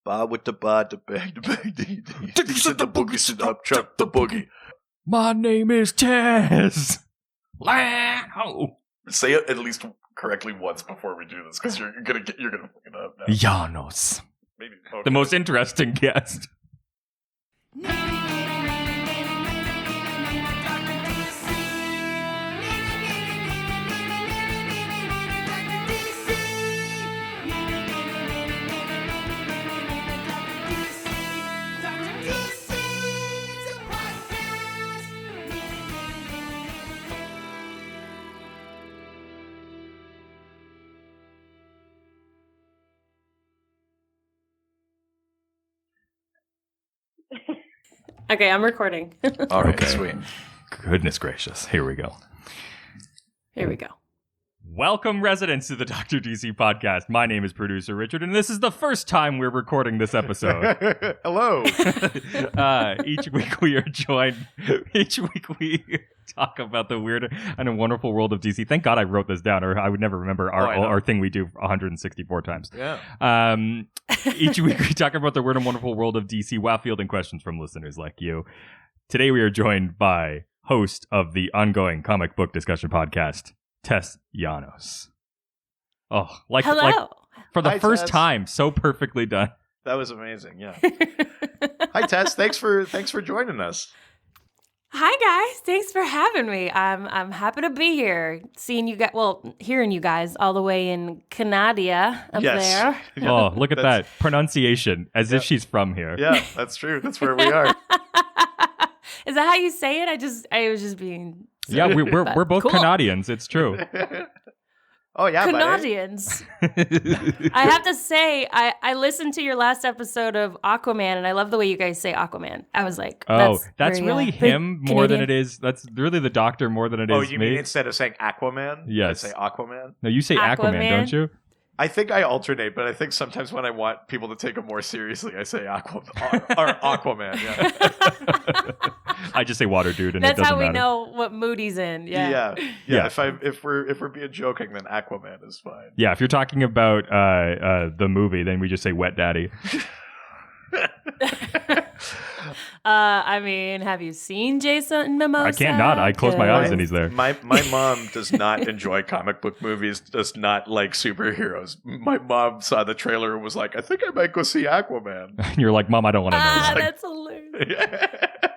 Ba with the ba, the bang, the bang, the sit the boogie, sit up, chuck the boogie. My name is Tess Llanos. Say it at least correctly once before we do this, because you're gonna fuck it up now. Llanos. Maybe okay. The most interesting guest. Okay, I'm recording. All right, Okay. sweet. Goodness gracious. Here we go. Here we go. Welcome, residents, to the Dr. DC podcast. My name is producer Richard, and this is the first time we're recording this episode. Hello. Each week we are joined. Each week we talk about the weird and wonderful world of DC. Thank God I wrote this down, or I would never remember our thing we do 164 times. Yeah. Each week we talk about the weird and wonderful world of DC while fielding questions from listeners like you. Today we are joined by host of the ongoing comic book discussion podcast, Tess Llanos. Oh, Hello. for the Hi, first Tess. time, so perfectly done. That was amazing. Yeah. Hi, Tess. Thanks for joining us. Hi guys, thanks for having me. I'm happy to be here. Hearing you guys all the way in Canada up there. Yeah, Oh, look at that's- that pronunciation, as if Yeah. she's from here. Yeah, that's true. That's where we are. Is that how you say it? I was just being Yeah, we're both Cool. Canadians. It's true. Oh yeah, buddy. Canadians. I have to say, I listened to your last episode of Aquaman, and I love the way you guys say Aquaman. I was like, That's very, really very him more than Canadian. it is. That's really the Doctor more than it Oh, is you me. mean instead of saying Aquaman? Yes. I say Aquaman? No, you say Aquaman, Aquaman. don't you? I think I alternate, but I think sometimes when I want people to take it more seriously, I say Aquaman. Yeah. I just say Water Dude, and That's it doesn't how we matter. know what mood he's in. Yeah. Yeah. If we're being joking, then Aquaman is fine. Yeah, if you're talking about the movie, then we just say Wet Daddy. I mean, have you seen Jason Momoa? I can't not. I close my eyes and he's there. My mom does not enjoy comic book movies, does not like superheroes. My mom saw the trailer and was like, I think I might go see Aquaman. And you're like, Mom, I don't want to know that. That's hilarious.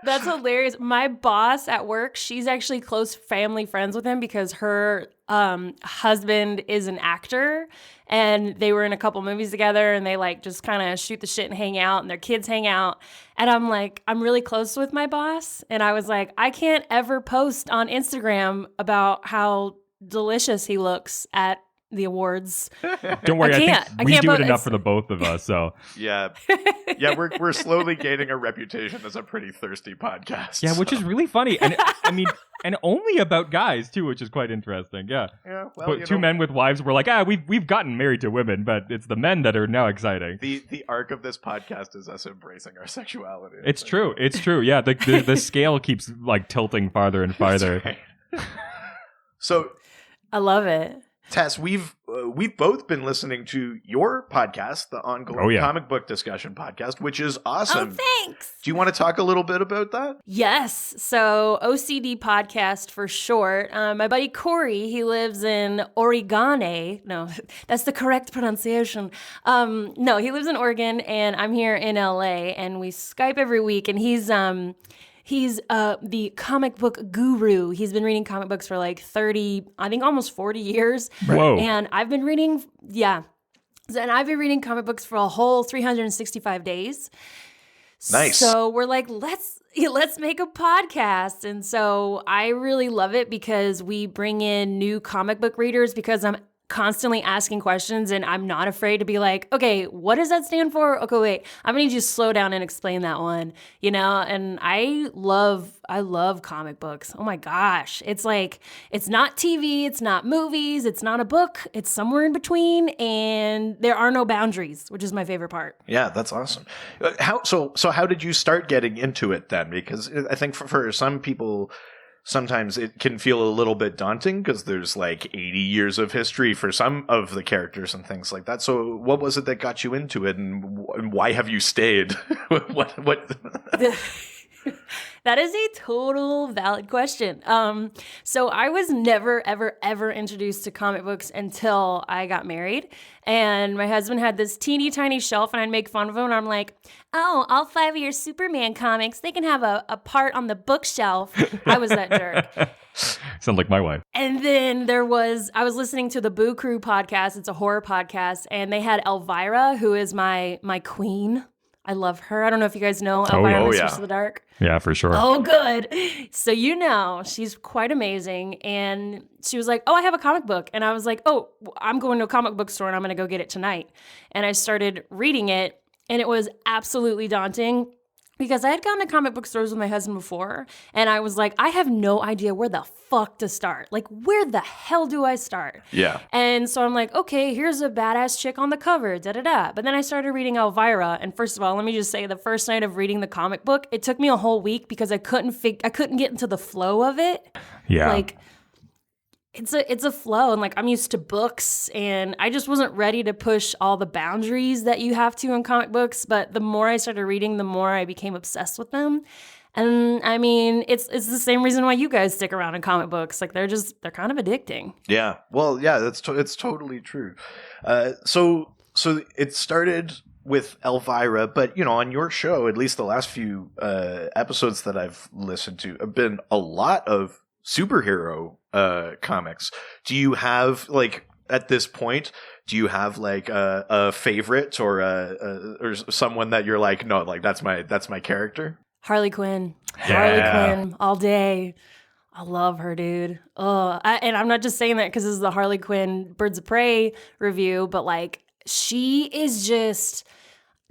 That's hilarious. My boss at work, she's actually close family friends with him because her husband is an actor, and they were in a couple movies together, and they like just kind of shoot the shit and hang out, and their kids hang out. And I'm like, I'm really close with my boss, and I was like, I can't ever post on Instagram about how delicious he looks at the awards. Don't worry, I can't. think I we can't do it vote. enough for the both of us. So Yeah, we're slowly gaining a reputation as a pretty thirsty podcast. yeah, which is really funny, and I mean, and only about guys too, which is quite interesting. Yeah, well, but two men with wives were like, we've gotten married to women, but it's the men that are now exciting. The arc of this podcast is us embracing our sexuality. It's true. It's true. Yeah, the scale keeps like tilting farther and farther. Right. So, I love it. Tess, we've both been listening to your podcast, the ongoing comic book discussion podcast, which is awesome. Oh, thanks. Do you want to talk a little bit about that? Yes. So OCD Podcast for short. My buddy Corey, he lives in Oregon. No, that's the correct pronunciation. No, he lives in Oregon, and I'm here in LA, and we Skype every week, and he's the comic book guru. He's been reading comic books for like 30, I think almost 40 years. Whoa. And I've been reading, and I've been reading comic books for a whole 365 days. Nice. So we're like, let's make a podcast. And so I really love it because we bring in new comic book readers, because I'm constantly asking questions, and I'm not afraid to be like, okay, what does that stand for? Okay, wait, I'm gonna need you to slow down and explain that one, and I love comic books. Oh my gosh. It's like, it's not TV, it's not movies, it's not a book, it's somewhere in between, and there are no boundaries, which is my favorite part. Yeah, that's awesome. How did you start getting into it then? Because I think for some people, sometimes it can feel a little bit daunting because there's like 80 years of history for some of the characters and things like that. So what was it that got you into it, and why have you stayed? what? That is a total valid question. So I was never, ever, ever introduced to comic books until I got married. And my husband had this teeny tiny shelf, and I'd make fun of him. And I'm like, oh, all 5 of your Superman comics, they can have a part on the bookshelf. I was that jerk. Sounds like my wife. And then I was listening to the Boo Crew podcast. It's a horror podcast. And they had Elvira, who is my queen. I love her. I don't know if you guys know Elvira, Mistress of the Dark. Yeah, for sure. Oh, good. So she's quite amazing. And she was like, oh, I have a comic book. And I was like, oh, I'm going to a comic book store and I'm going to go get it tonight. And I started reading it, and it was absolutely daunting because I had gone to comic book stores with my husband before, and I was like, I have no idea where the fuck to start. Like, where the hell do I start? Yeah. And so I'm like, okay, here's a badass chick on the cover, da-da-da. But then I started reading Elvira, and first of all, let me just say, the first night of reading the comic book, it took me a whole week because I couldn't get into the flow of it. Yeah. Like, it's a flow, and like I'm used to books, and I just wasn't ready to push all the boundaries that you have to in comic books. But the more I started reading, the more I became obsessed with them. And I mean, it's the same reason why you guys stick around in comic books. Like they're kind of addicting. Yeah. Well, yeah, it's totally true. So it started with Elvira, but on your show, at least the last few episodes that I've listened to, have been a lot of superhero comics. Do you have, like, at this point, do you have like a favorite or someone that you're like, no, like that's my character? Harley Quinn. Yeah. Harley Quinn all day. I love her, dude. And I'm not just saying that because this is the Harley Quinn Birds of Prey review, but like she is just,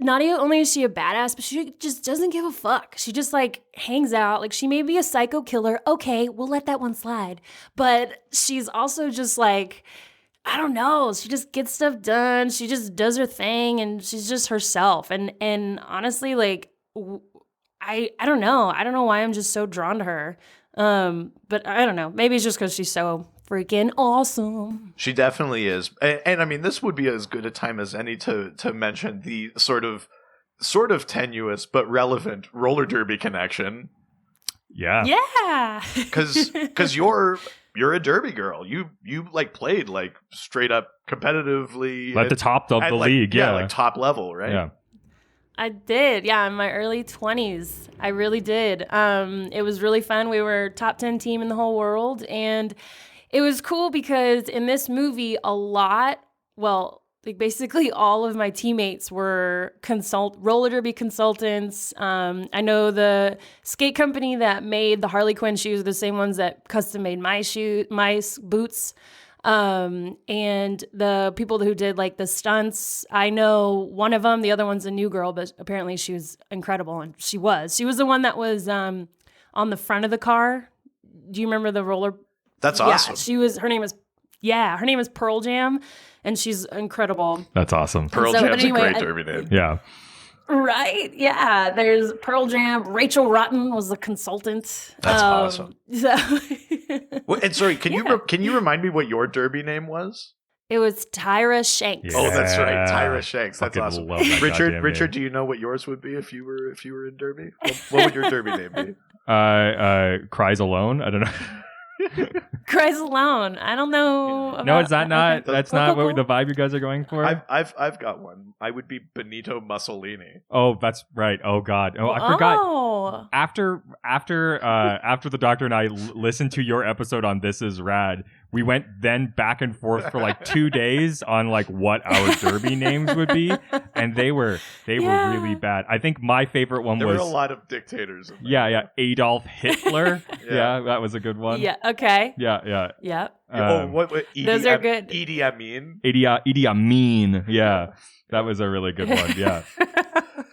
not only is she a badass, but she just doesn't give a fuck. She just like hangs out. Like she may be a psycho killer. Okay, we'll let that one slide. But she's also just like, I don't know. She just gets stuff done. She just does her thing, and she's just herself. And honestly, like I don't know. I don't know why I'm just so drawn to her. But I don't know. Maybe it's just because she's so freaking awesome. She definitely is. And I mean, this would be as good a time as any to mention the sort of tenuous but relevant roller derby connection. Yeah. Yeah. Because you're a derby girl. You like played like straight up competitively At the top of the like, league. Yeah. Like top level, right? Yeah. I did. Yeah, in my early 20s. I really did. It was really fun. We were top 10 team in the whole world, and it was cool because in this movie, basically all of my teammates were roller derby consultants. I know the skate company that made the Harley Quinn shoes are the same ones that custom made my boots. And the people who did like the stunts, I know one of them, the other one's a new girl, but apparently she was incredible. And she was the one that was, on the front of the car. Do you remember the roller? That's awesome. Her name is Pearl Jam, and she's incredible. That's awesome. Pearl Jam's a great derby name. Yeah. Right? Yeah. There's Pearl Jam. Rachel Rotten was the consultant. That's awesome. So Well, and sorry, can you remind me what your derby name was? it was Tyra Shanks. Oh, that's right, Tyra Shanks. That's Fucking awesome. love that Richard, goddamn Richard, name. do you know what yours would be if you were in derby? What would your derby name be? Cries Alone. I don't know. Cries Alone. I don't know. No, it's not. Okay. That's not what the vibe you guys are going for. I've got one. I would be Benito Mussolini. Oh, that's right. Oh God. Oh, I forgot. Oh. After the doctor and I listened to your episode on This Is Rad, we went then back and forth for like 2 days on like what our derby names would be, and they were really bad. I think my favorite one There was were a lot of dictators. In there. yeah, Adolf Hitler. Yeah. Yeah, that was a good one. Yeah. Okay. Yeah. Yeah. What Those are good. Idi Amin. Idi Amin. Yeah, that was a really good one. Yeah.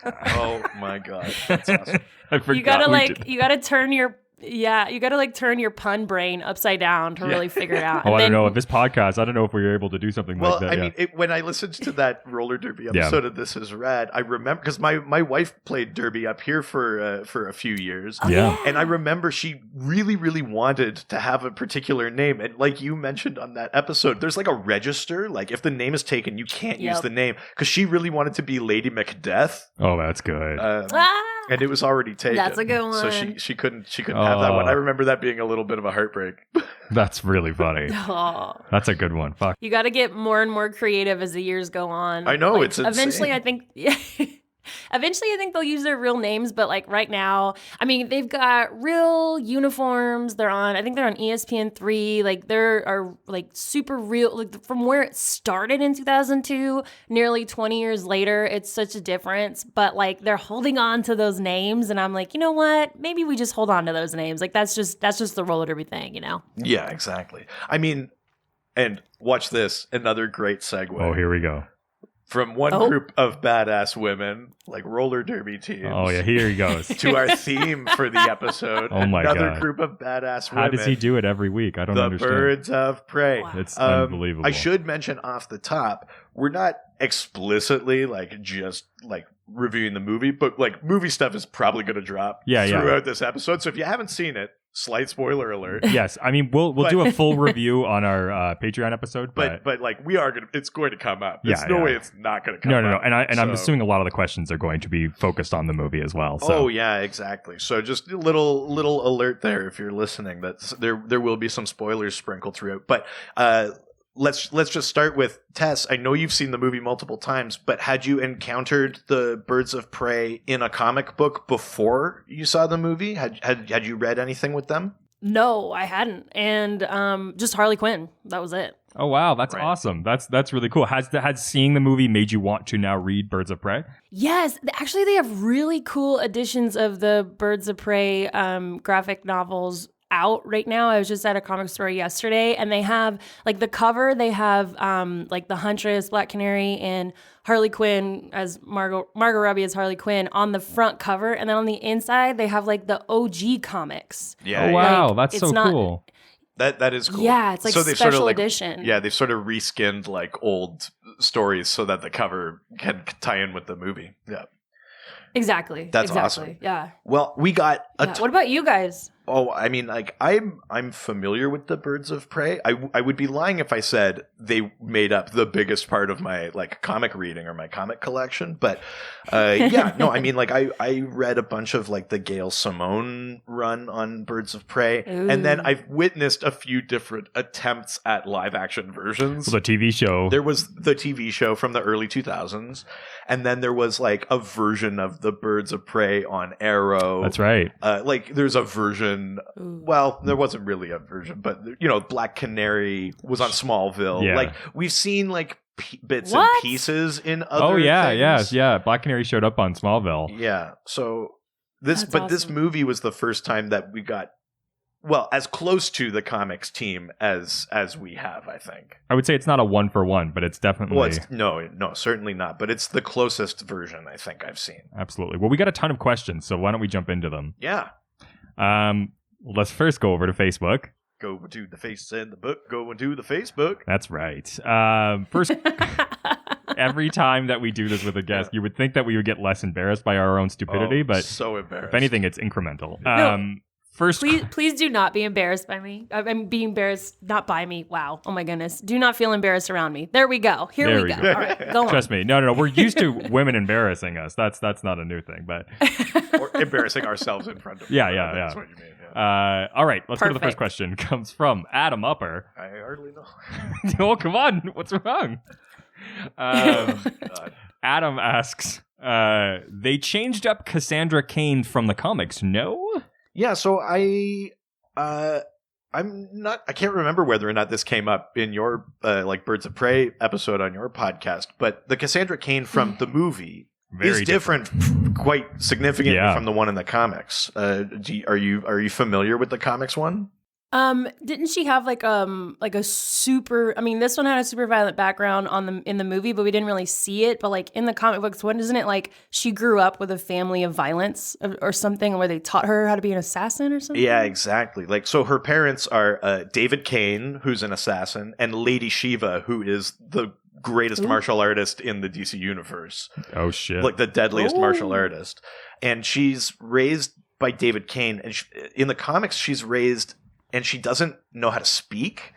Oh my God, that's awesome. I forgot You gotta turn your Yeah, you got to like turn your pun brain upside down to really figure it out. Oh, And I don't then- know. This podcast, I don't know if we were able to do something Well, like that. I mean, when I listened to that roller derby episode of This Is Rad, I remember because my wife played derby up here for a few years. Oh, Yeah. And I remember she really, really wanted to have a particular name. And like you mentioned on that episode, there's like a register. Like if the name is taken, you can't use the name because she really wanted to be Lady Macbeth. Oh, that's good. And it was already taken. That's a good one. So she couldn't have that one. I remember that being a little bit of a heartbreak. That's really funny. Oh. That's a good one. Fuck. You got to get more and more creative as the years go on. I know, Like, it's insane. eventually. I think they'll use their real names, but like right now, I mean, they've got real uniforms. I think they're on ESPN3. Like there are like super real. Like from where it started in 2002, nearly 20 years later, it's such a difference. But like they're holding on to those names, and I'm like, you know what? Maybe we just hold on to those names. Like that's just the roller derby thing, you know? Yeah, exactly. I mean, and watch this. Another great segue. Oh, here we go. From one group of badass women, like roller derby teams. Oh, yeah, here he goes. To our theme for the episode. Oh, my Another God. group of badass women. How does he do it every week? I don't the understand. Birds of Prey. Wow. It's unbelievable. I should mention off the top, we're not explicitly like just like reviewing the movie, but like movie stuff is probably going to drop throughout this episode. So if you haven't seen it, slight spoiler alert. Yes, I mean we'll do a full review on our Patreon episode, but like it's going to come up. There's Yeah, no yeah. way it's not going to come no, up. and I'm assuming a lot of the questions are going to be focused on the movie as well. So. Oh yeah, exactly. So just a little alert there if you're listening that there will be some spoilers sprinkled throughout. But let's just start with Tess. I know you've seen the movie multiple times, but had you encountered the Birds of Prey in a comic book before you saw the movie? Had you read anything with them? No, I hadn't. And just Harley Quinn. That was it. Oh wow, that's awesome. That's really cool. Has seeing the movie made you want to now read Birds of Prey? Yes, actually, they have really cool editions of the Birds of Prey graphic novels out right now. I was just at a comic store yesterday, and they have like the cover. They have like the Huntress, Black Canary, and Harley Quinn as Margot Robbie as Harley Quinn on the front cover, and then on the inside they have like the OG comics. Yeah. Oh wow, Like, that's it's so not- cool. That is cool. Yeah, it's like they've special edition. Yeah, they've sort of reskinned like old stories so that the cover can tie in with the movie. Yeah. Exactly. That's exactly. awesome. Yeah. Well, we got a What about you guys? Oh, I mean, like I'm familiar with the Birds of Prey. I would be lying if I said they made up the biggest part of my like comic reading or my comic collection. But yeah, no, I mean, like I read a bunch of like the Gail Simone run on Birds of Prey, and then I've witnessed a few different attempts at live action versions. The TV show. There was the TV show from the early 2000s, and then there was like a version of the Birds of Prey on Arrow. That's right. Like there's a version. Well, there wasn't really a version, but you know, Black Canary was on Smallville. Yeah. Like we've seen like bits What? and pieces in other. Oh yeah, things. yeah. Black Canary showed up on Smallville. Yeah. So That's this awesome. movie was the first time that we got as close to the comics team as we have, I think. I would say it's not a 1-for-1, but it's definitely Well, no, certainly not. But it's the closest version I think I've seen. absolutely. Well, we got a ton of questions, so why don't we jump into them? Yeah. Let's first go over to Facebook. Go to the face and the book. Go into the Facebook. That's right. First, every time that we do this with a guest, you would think that we would get less embarrassed by our own stupidity, but so embarrassed. if anything, it's incremental. No. First, Please do not be embarrassed by me. I'm being embarrassed not by me. Wow. Oh my goodness. Do not feel embarrassed around me. There we go. Here There we we go. go. All right, go on. trust me. No. We're used to women embarrassing us. That's not a new thing, but or embarrassing ourselves in front of Yeah, them. yeah, That's yeah. what you mean. Yeah. all right. Let's go to the first Perfect. question. Comes from Adam Upper. I hardly know. Oh, come on. What's wrong? God. Adam asks, they changed up Cassandra Cain from the comics, no? Yeah, so I can't remember whether or not this came up in your like Birds of Prey episode on your podcast, but the Cassandra Cain from the movie Very is different quite significantly Yeah. from the one in the comics. Are you familiar with the comics one? Didn't she have like a super? I mean, this one had a super violent background in the movie, but we didn't really see it. But like in the comic books, isn't it like she grew up with a family of violence or something, where they taught her how to be an assassin or something? Yeah, exactly. Like, so her parents are David Kane, who's an assassin, and Lady Shiva, who is the greatest martial artist in the DC universe. Oh shit! Like the deadliest martial artist, and she's raised by David Kane, and in the comics, she's raised. And she doesn't know how to speak.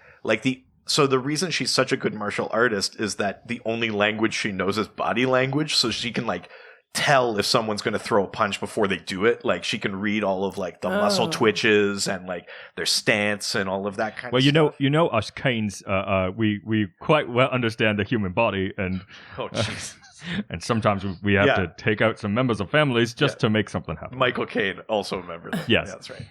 So the reason she's such a good martial artist is that the only language she knows is body language. So she can like tell if someone's going to throw a punch before they do it. Like she can read all of like the muscle twitches and like their stance and all of that kind of stuff. Well, us Canes, we quite well understand the human body, and and sometimes we have to take out some members of families just to make something happen. Michael Caine also a member of that. Yes, yeah, that's right.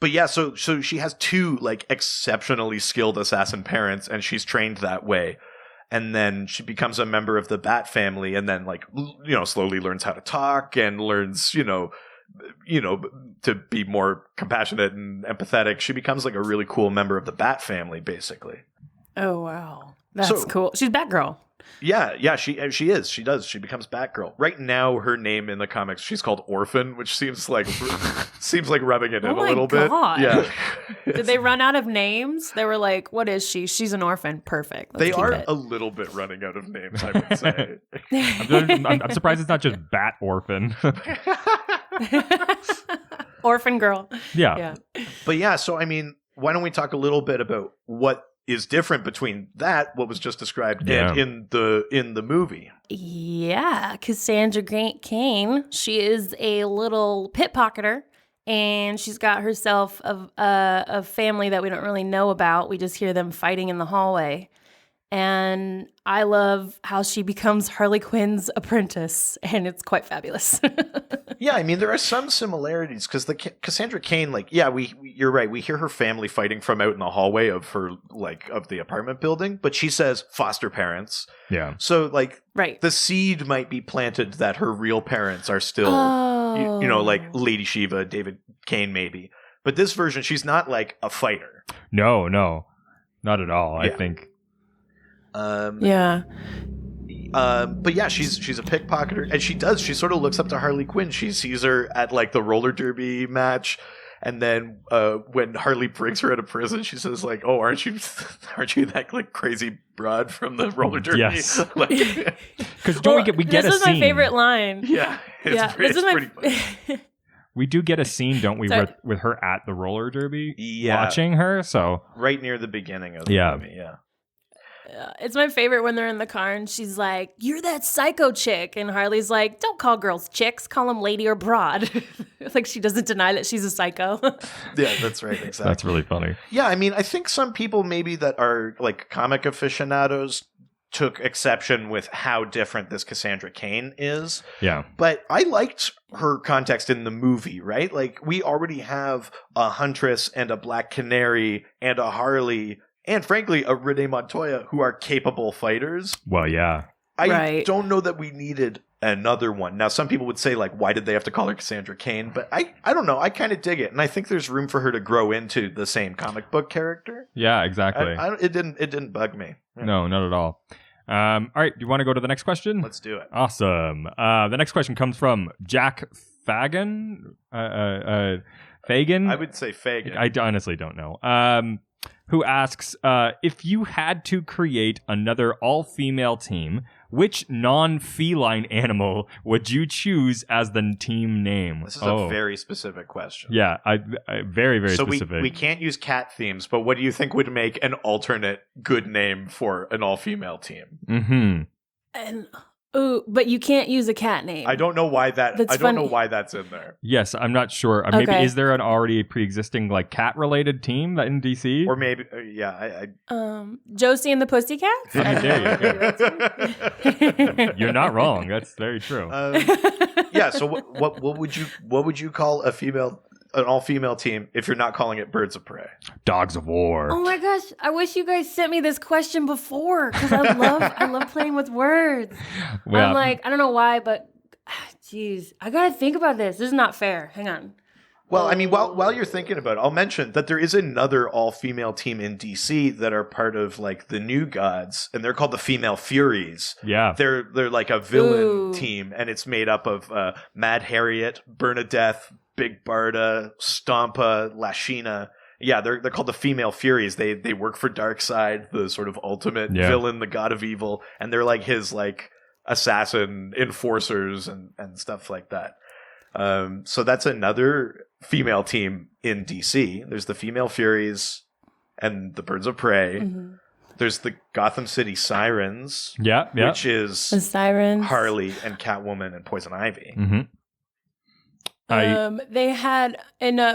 But yeah, so she has two like exceptionally skilled assassin parents, and she's trained that way. And then she becomes a member of the Bat family, and then like slowly learns how to talk and learns to be more compassionate and empathetic. She becomes like a really cool member of the Bat family, basically. Oh wow, that's cool. She's Batgirl. Yeah, she is. She does. She becomes Batgirl. Right now, her name in the comics, she's called Orphan, which seems like rubbing it in a little bit. Yeah. Did they run out of names? They were like, "What is she? She's an orphan. Perfect." They are a little bit running out of names, I would say. I'm surprised it's not just Bat Orphan. Orphan Girl. Yeah. But yeah, so I mean, why don't we talk a little bit about what is different between what was just described, and in the movie? Yeah, Cassandra Cain, she is a little pickpocketer, and she's got herself a family that we don't really know about. We just hear them fighting in the hallway. And I love how she becomes Harley Quinn's apprentice, and it's quite fabulous. Yeah, I mean, there are some similarities because the Cassandra Cain, you're right. We hear her family fighting from out in the hallway of her, of the apartment building, but she says foster parents. Yeah. So, right. The seed might be planted that her real parents are still, like Lady Shiva, David Kane, maybe. But this version, she's not like a fighter. No, not at all. Yeah. I think. Yeah. But yeah, she's a pickpocketer, and she sort of looks up to Harley Quinn. She sees her at like the roller derby match, and then when Harley brings her out of prison, she says like, "Oh, aren't you that like crazy broad from the roller derby?" Yes. Because we get a scene. This is my favorite line. Yeah, it's pretty funny. We do get a scene, don't we, with her at the roller derby, watching her. So right near the beginning of the movie, yeah. It's my favorite when they're in the car and she's like, "You're that psycho chick," and Harley's like, "Don't call girls chicks, call them lady or broad." Like she doesn't deny that she's a psycho. Yeah, that's right. Exactly. That's really funny. Yeah, I mean, I think some people maybe that are like comic aficionados took exception with how different this Cassandra Cain is. Yeah. But I liked her context in the movie, right? Like we already have a Huntress and a Black Canary and a Harley and frankly, a Renee Montoya, who are capable fighters. Well, yeah. I don't know that we needed another one. Now, some people would say, like, why did they have to call her Cassandra Cain? But I don't know. I kind of dig it. And I think there's room for her to grow into the same comic book character. Yeah, exactly. It didn't bug me. Yeah. No, not at all. All right. Do you want to go to the next question? Let's do it. Awesome. The next question comes from Jack Fagan. Fagan? I would say Fagan. I honestly don't know. Who asks, if you had to create another all-female team, which non-feline animal would you choose as the team name? This is a very specific question. Yeah, very, very specific. So we can't use cat themes, but what do you think would make an alternate good name for an all-female team? Mm-hmm. And but you can't use a cat name. I don't know why don't know why that's in there. Yes, I'm not sure. Maybe is there an already pre-existing like cat-related team in DC? Or maybe Josie and the Pussycats? You're not wrong. That's very true. Yeah. So what would you call an all-female team if you're not calling it Birds of Prey? Dogs of War. Oh my gosh, I wish you guys sent me this question before because I love playing with words. Well, I'm like, I don't know why, but geez, I gotta think about this. This is not fair. Hang on. Well, I mean, while you're thinking about it, I'll mention that there is another all-female team in DC that are part of like the New Gods, and they're called the Female Furies. Yeah. They're like a villain team, and it's made up of Mad Harriet, Bernadette, Big Barda, Stompa, Lashina. Yeah, they're called the Female Furies. They work for Darkseid, the sort of ultimate villain, the god of evil, and they're like his like assassin enforcers and stuff like that. So that's another female team in DC. There's the Female Furies and the Birds of Prey. Mm-hmm. There's the Gotham City Sirens. Yeah. Which is the Sirens, Harley and Catwoman and Poison Ivy. Mm-hmm. They had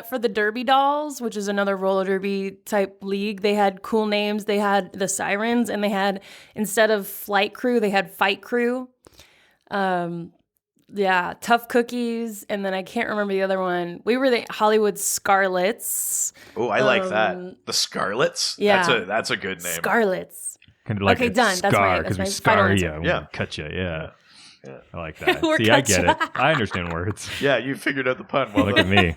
for the Derby Dolls, which is another roller derby type league, they had cool names. They had the Sirens, and they had, instead of Flight Crew, they had Fight Crew. Tough Cookies, and then I can't remember the other one. We were the Hollywood Scarlets. Oh, I like that. The Scarlets? Yeah. That's a good name. Scarlets. Kind of like okay, done. Scar, that's my scar final you. answer. Yeah. Cut you. Yeah. I like that. Or See, I get it. I understand words. Yeah, you figured out the pun. Well, look at me.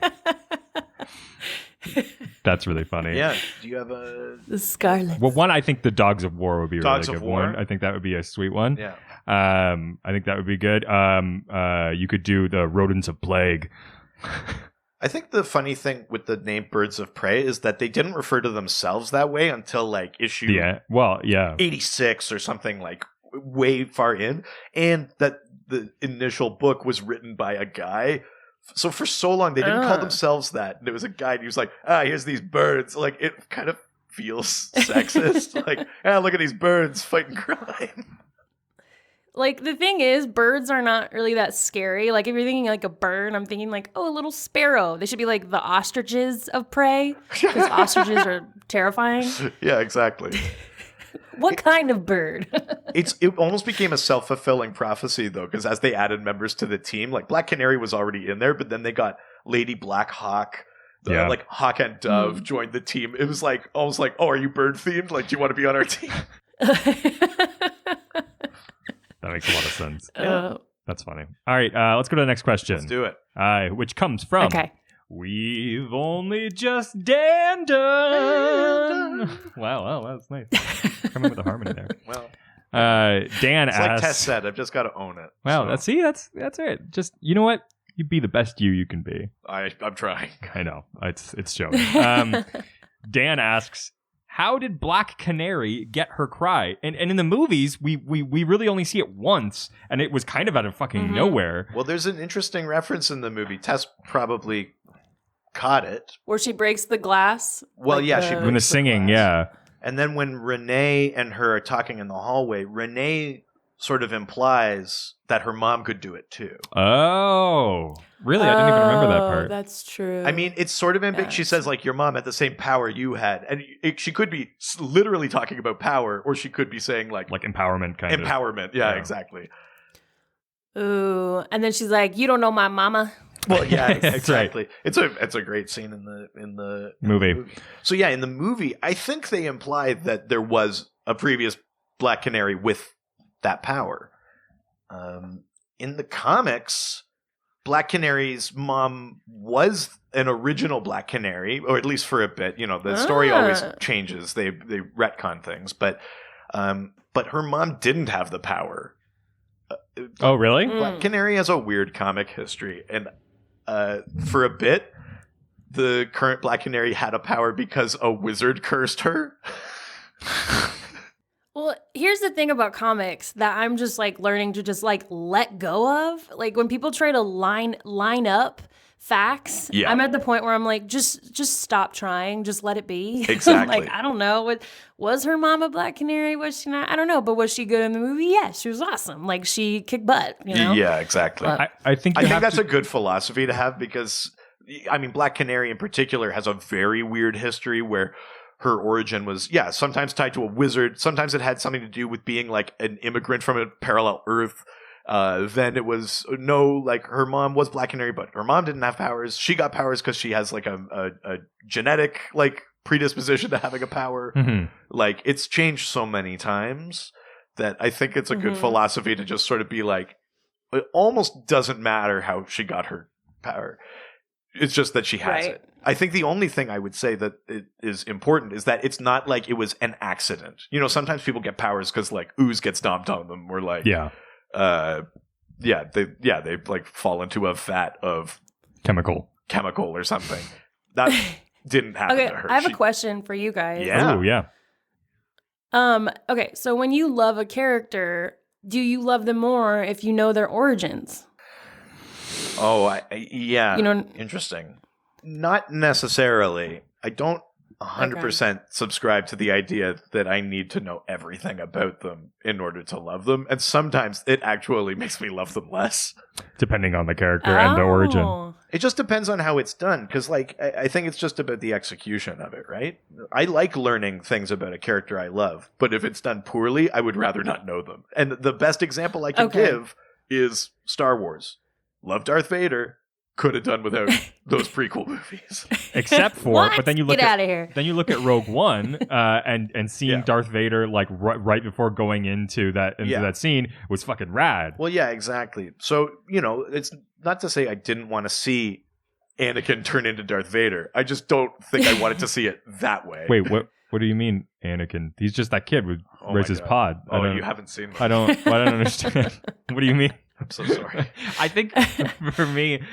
That's really funny. Yeah. Do you have the Scarlets? Well, one, I think the Dogs of War would be a Dogs really of good War? one. I think that would be a sweet one. Yeah. I think that would be good. You could do the Rodents of Plague. I think the funny thing with the name Birds of Prey is that they didn't refer to themselves that way until like issue 86 or something, like way far in, and that the initial book was written by a guy. So for so long they didn't call themselves that, and it was a guy, and he was like, here's these birds. Like, it kind of feels sexist. Like, look at these birds fighting crime. Like, the thing is, birds are not really that scary. Like, if you're thinking like a bird, I'm thinking like, a little sparrow. They should be like the ostriches of prey, because ostriches are terrifying. Yeah, exactly. What kind of bird? It almost became a self-fulfilling prophecy, though, because as they added members to the team, like Black Canary was already in there, but then they got Lady Black Hawk, like Hawk and Dove joined the team. It was like, almost like, are you bird themed? Like, do you want to be on our team? That makes a lot of sense. That's funny. All right, let's go to the next question. Let's do it. Which comes from... Okay. We've only just done. Wow, that's nice. Coming with a harmony there. Well, Dan it's asks, like Tess said, I've just got to own it. Wow, so. that's it. Just, you know what? You be the best you can be. I'm trying. I know. It's showing. Dan asks, how did Black Canary get her cry? And in the movies, we really only see it once, and it was kind of out of fucking nowhere. Well, there's an interesting reference in the movie. Tess probably caught it. Where she breaks the glass. Well, like yeah, she breaks when the singing, glass. And then when Renee and her are talking in the hallway, Renee sort of implies that her mom could do it too. Oh, really? I didn't even remember that part. That's true. I mean, it's sort of ambiguous. She says, like, your mom had the same power you had. And she could be literally talking about power, or she could be saying, like empowerment kind of. Empowerment, yeah, exactly. Ooh, and then she's like, you don't know my mama. Well, yeah, That's exactly. Right. It's a great scene in the movie. So yeah, in the movie, I think they imply that there was a previous Black Canary with that power. In the comics, Black Canary's mom was an original Black Canary, or at least for a bit. You know, the story always changes. They retcon things, but her mom didn't have the power. Oh, really? Black Canary has a weird comic history, and for a bit, the current Black Canary had a power because a wizard cursed her. Well, here's the thing about comics that I'm just like learning to just like let go of. Like when people try to line up facts, I'm at the point where I'm like, just stop trying, just let it be. Exactly. Like, I don't know, was her mom a Black Canary? Was she not? I don't know, but was she good in the movie? Yes, she was awesome. Like she kicked butt. You know? Yeah, exactly. I think that's a good philosophy to have, because I mean, Black Canary in particular has a very weird history where her origin was, sometimes tied to a wizard. Sometimes it had something to do with being like an immigrant from a parallel Earth. Then it was like her mom was Black Canary, but her mom didn't have powers. She got powers because she has like a genetic like predisposition to having a power. Mm-hmm. Like it's changed so many times that I think it's a good philosophy to just sort of be like, it almost doesn't matter how she got her power. It's just that she has it. I think the only thing I would say that it is important is that it's not like it was an accident. You know, sometimes people get powers because like ooze gets dumped on them, or like they like fall into a vat of chemical or something. That didn't happen to her. I have a question for you guys. Yeah. Oh, yeah. Okay, so when you love a character, do you love them more if you know their origins? Oh, yeah. You know, interesting. Not necessarily. I don't 100% subscribe to the idea that I need to know everything about them in order to love them. And sometimes it actually makes me love them less. Depending on the character and the origin. It just depends on how it's done. Because, like, I think it's just about the execution of it, right? I like learning things about a character I love. But if it's done poorly, I would rather not know them. And the best example I can give is Star Wars. Love Darth Vader. Could have done without those prequel movies. Except for, but then you look out of here. Then you look at Rogue One, and seeing Darth Vader like right before going into that scene was fucking rad. Well, yeah, exactly. So, you know, it's not to say I didn't want to see Anakin turn into Darth Vader. I just don't think I wanted to see it that way. Wait, what do you mean, Anakin? He's just that kid with Ray's pod. Oh, you haven't seen that. I don't understand. What do you mean? I'm so sorry. I think for me,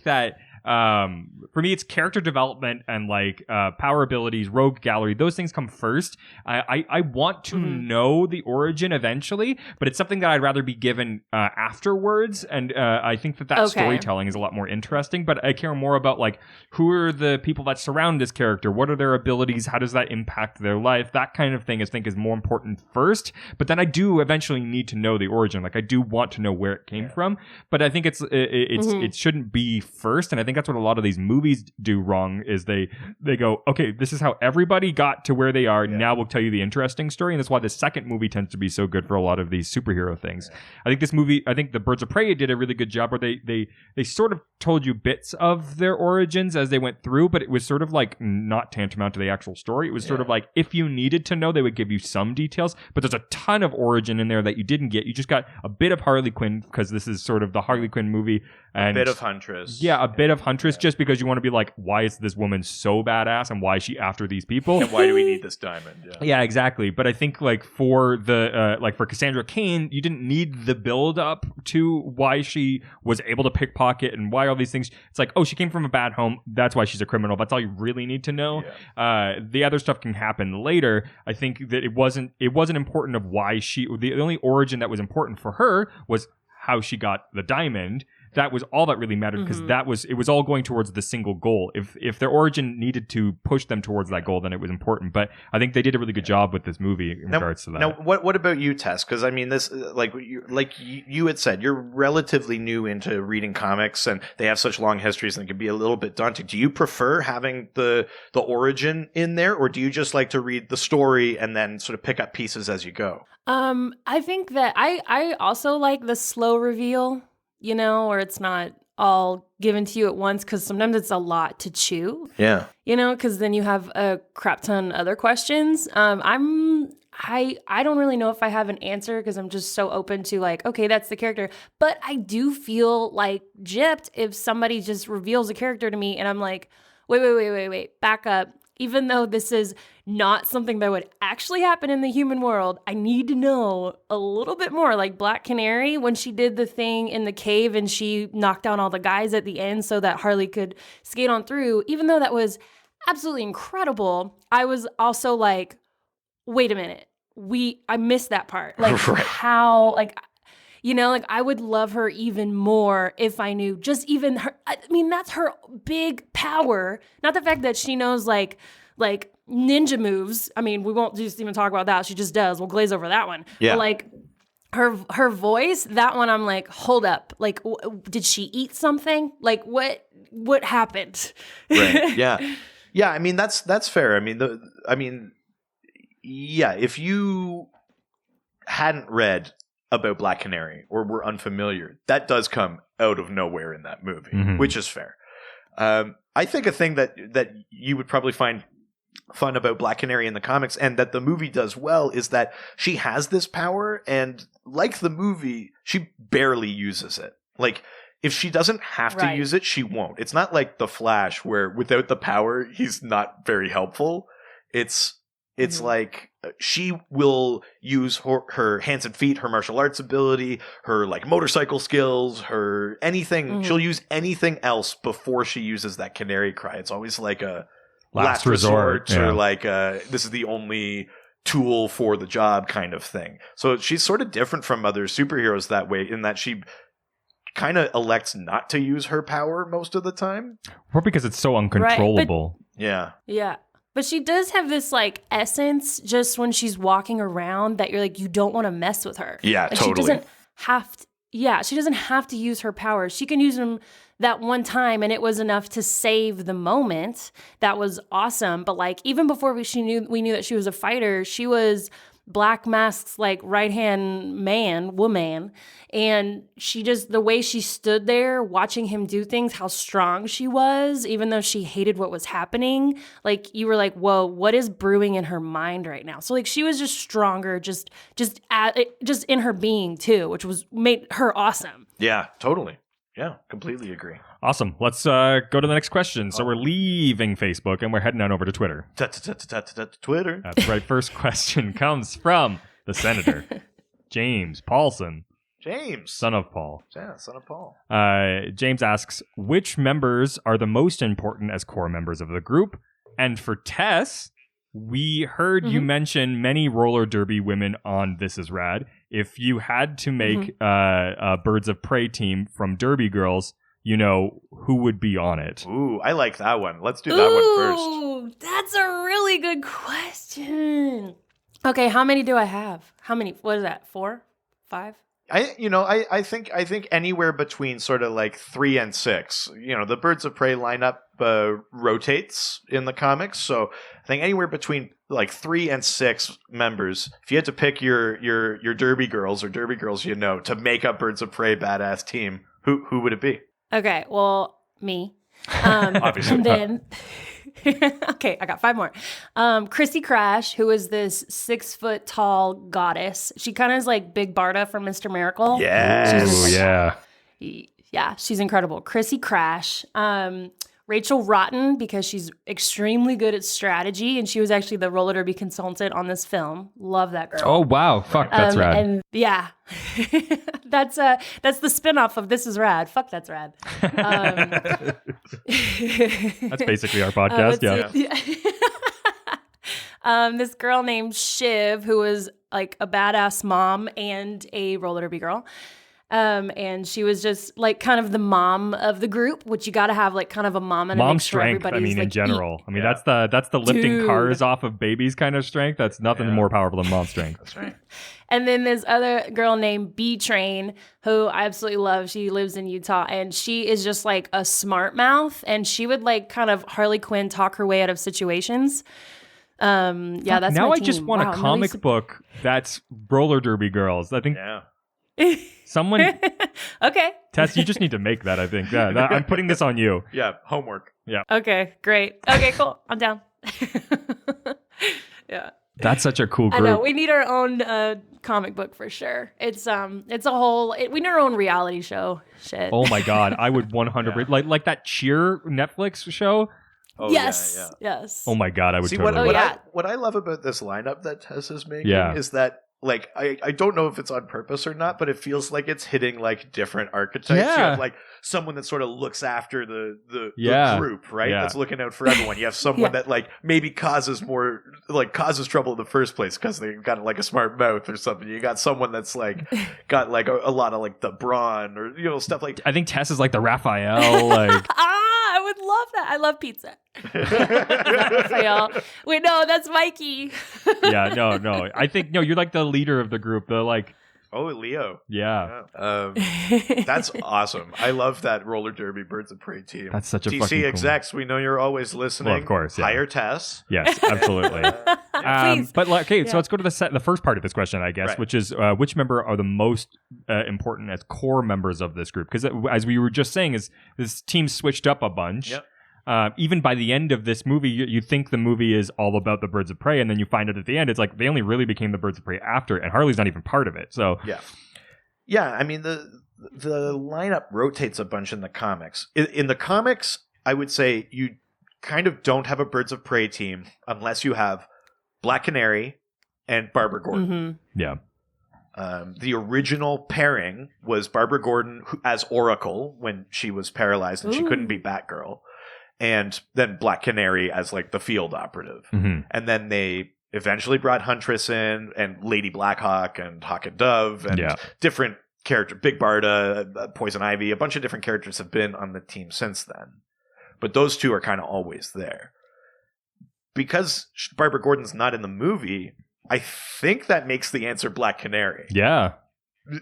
that for me, it's character development and like power abilities, rogue gallery. Those things come first. I want to know the origin eventually, but it's something that I'd rather be given afterwards. And I think that storytelling is a lot more interesting. But I care more about like who are the people that surround this character, what are their abilities, how does that impact their life, that kind of thing. I think is more important first. But then I do eventually need to know the origin. Like I do want to know where it came from. But I think it shouldn't be first. And I think that's what a lot of these movies do wrong is they go, okay, this is how everybody got to where they are. Yeah. Now we'll tell you the interesting story. And that's why the second movie tends to be so good for a lot of these superhero things. Yeah. I think the Birds of Prey did a really good job where they sort of told you bits of their origins as they went through, but it was sort of like not tantamount to the actual story. It was sort of like if you needed to know, they would give you some details, but there's a ton of origin in there that you didn't get. You just got a bit of Harley Quinn because this is sort of the Harley Quinn movie. And a bit of Huntress. Yeah, a bit of Huntress just because you want to be like, why is this woman so badass and why is she after these people? And why do we need this diamond? Yeah, exactly. But I think like for for Cassandra Cain, you didn't need the build up to why she was able to pickpocket and why all these things. It's like, oh, she came from a bad home. That's why she's a criminal. That's all you really need to know. Yeah. The other stuff can happen later. I think that it wasn't important of why the only origin that was important for her was how she got the diamond. That was all that really mattered because it was all going towards the single goal. If their origin needed to push them towards that goal, then it was important. But I think they did a really good job with this movie in regards to that. Now, what about you, Tess? Because I mean, this like you had said, you're relatively new into reading comics, and they have such long histories, and it can be a little bit daunting. Do you prefer having the origin in there, or do you just like to read the story and then sort of pick up pieces as you go? I think that I also like the slow reveal. You know, or it's not all given to you at once because sometimes it's a lot to chew. Yeah. You know, because then you have a crap ton other questions. I don't really know if I have an answer because I'm just so open to like, okay, that's the character. But I do feel like gypped if somebody just reveals a character to me and I'm like, wait, back up. Even though this is not something that would actually happen in the human world, I need to know a little bit more. Like Black Canary, when she did the thing in the cave and she knocked down all the guys at the end so that Harley could skate on through, even though that was absolutely incredible, I was also like, wait a minute, I missed that part. Like how, like, you know, like I would love her even more if I knew just even her. I mean, that's her big power. Not the fact that she knows like ninja moves. I mean, we won't just even talk about that. She just does. We'll glaze over that one. Yeah. But like her voice, that one, I'm like, hold up. Like, did she eat something? Like, what happened? Right. Yeah. Yeah. I mean, that's fair. I mean, yeah. If you hadn't read about Black Canary or were unfamiliar, that does come out of nowhere in that movie, which is fair. I think a thing that you would probably find fun about Black Canary in the comics and that the movie does well is that she has this power and like the movie, she barely uses it. Like, if she doesn't have to use it, she won't. It's not like the Flash where without the power, he's not very helpful. It's like she will use her hands and feet, her martial arts ability, her like motorcycle skills, her anything. She'll use anything else before she uses that canary cry. It's always like a last resort or like this is the only tool for the job kind of thing. So she's sort of different from other superheroes that way in that she kind of elects not to use her power most of the time. Or because it's so uncontrollable. Yeah. But she does have this like essence just when she's walking around that you're like, you don't want to mess with her. Yeah, and totally. She doesn't have to use her powers. She can use them that one time and it was enough to save the moment. That was awesome. But like even before we knew that she was a fighter, she was Black Mask's like right-hand woman. And she just, the way she stood there watching him do things, how strong she was, even though she hated what was happening. Like you were like, whoa, what is brewing in her mind right now? So like she was just stronger, just in her being too, which made her awesome. Yeah, totally. Yeah, completely agree. Awesome. Let's go to the next question. So we're leaving Facebook and we're heading on over to Twitter. Twitter. That's right. First question comes from the Senator, James Paulson. James. Son of Paul. Yeah, son of Paul. James asks, which members are the most important as core members of the group? And for Tess, we heard you mention many roller derby women on This Is Rad. If you had to make a Birds of Prey team from Derby Girls, you know, who would be on it? Ooh, I like that one. Let's do that one first. Ooh, that's a really good question. Okay, how many do I have? How many? What is that? 4? 5? I think anywhere between sort of like 3 and 6. You know, the Birds of Prey lineup rotates in the comics, so I think anywhere between like 3 and 6 members. If you had to pick your Derby Girls or Derby Girls, to make up Birds of Prey badass team, who would it be? Okay, well, me. Obviously. And then, okay, I got 5 more. Chrissy Crash, who is this 6-foot tall goddess. She kind of is like Big Barda from Mr. Miracle. Yes. Yeah, she's incredible. Chrissy Crash. Rachel Rotten, because she's extremely good at strategy, and she was actually the roller derby consultant on this film. Love that girl. Oh, wow. Fuck, that's rad. And yeah, that's the spinoff of This Is Rad. Fuck, that's rad. That's basically our podcast, This girl named Shiv, who was like a badass mom and a roller derby girl. And she was just like kind of the mom of the group, which you got to have like kind of a mom and mom sure strength. I mean, like, in general, that's the lifting cars off of babies kind of strength. That's nothing more powerful than mom strength. That's right. And then this other girl named B Train, who I absolutely love. She lives in Utah, and she is just like a smart mouth, and she would like kind of Harley Quinn talk her way out of situations. That's now my I team. just want a comic book that's roller derby girls. I think someone. Okay. Tess, you just need to make that, I think. Yeah, I'm putting this on you. Yeah, homework. Yeah. Okay, great. Okay, cool. I'm down. Yeah. That's such a cool group. I know. We need our own comic book for sure. It's a whole. We need our own reality show. Shit. Oh my god, I would 100 like that Cheer Netflix show. Oh, yes. Yes. Oh my god, I would See, totally. what I love about this lineup that Tess is making is that, like, I don't know if it's on purpose or not, but it feels like it's hitting like different archetypes. You have like someone that sort of looks after the group, right? That's looking out for everyone. You have someone that like maybe causes trouble in the first place because they've got like a smart mouth or something. You got someone that's like got like a lot of like the brawn or stuff like. I think Tess is like the Raphael. Like I would love that. I love pizza. Raphael. Wait, no, that's Mikey. No. I think you're like the leader of the group. The like. Oh, Leo. Yeah. That's awesome. I love that roller derby Birds of Prey team. That's such a DC fucking execs, we know you're always listening. Well, of course. Yeah. Hire Tess. Yes, absolutely. Please. But so let's go to the first part of this question, I guess, which is which member are the most important as core members of this group? Because as we were just saying, is this team switched up a bunch. Yep. Even by the end of this movie, you think the movie is all about the Birds of Prey, and then you find out at the end, it's like they only really became the Birds of Prey after, and Harley's not even part of it. So yeah. I mean, the lineup rotates a bunch in the comics. In the comics, I would say you kind of don't have a Birds of Prey team unless you have Black Canary and Barbara Gordon. Yeah. The original pairing was Barbara Gordon as Oracle when she was paralyzed and she couldn't be Batgirl, and then Black Canary as like the field operative. And then they eventually brought Huntress in, and Lady Blackhawk, and Hawk and Dove, and different characters. Big Barda, Poison Ivy, a bunch of different characters have been on the team since then. But those two are kind of always there. Because Barbara Gordon's not in the movie, I think that makes the answer Black Canary. Yeah.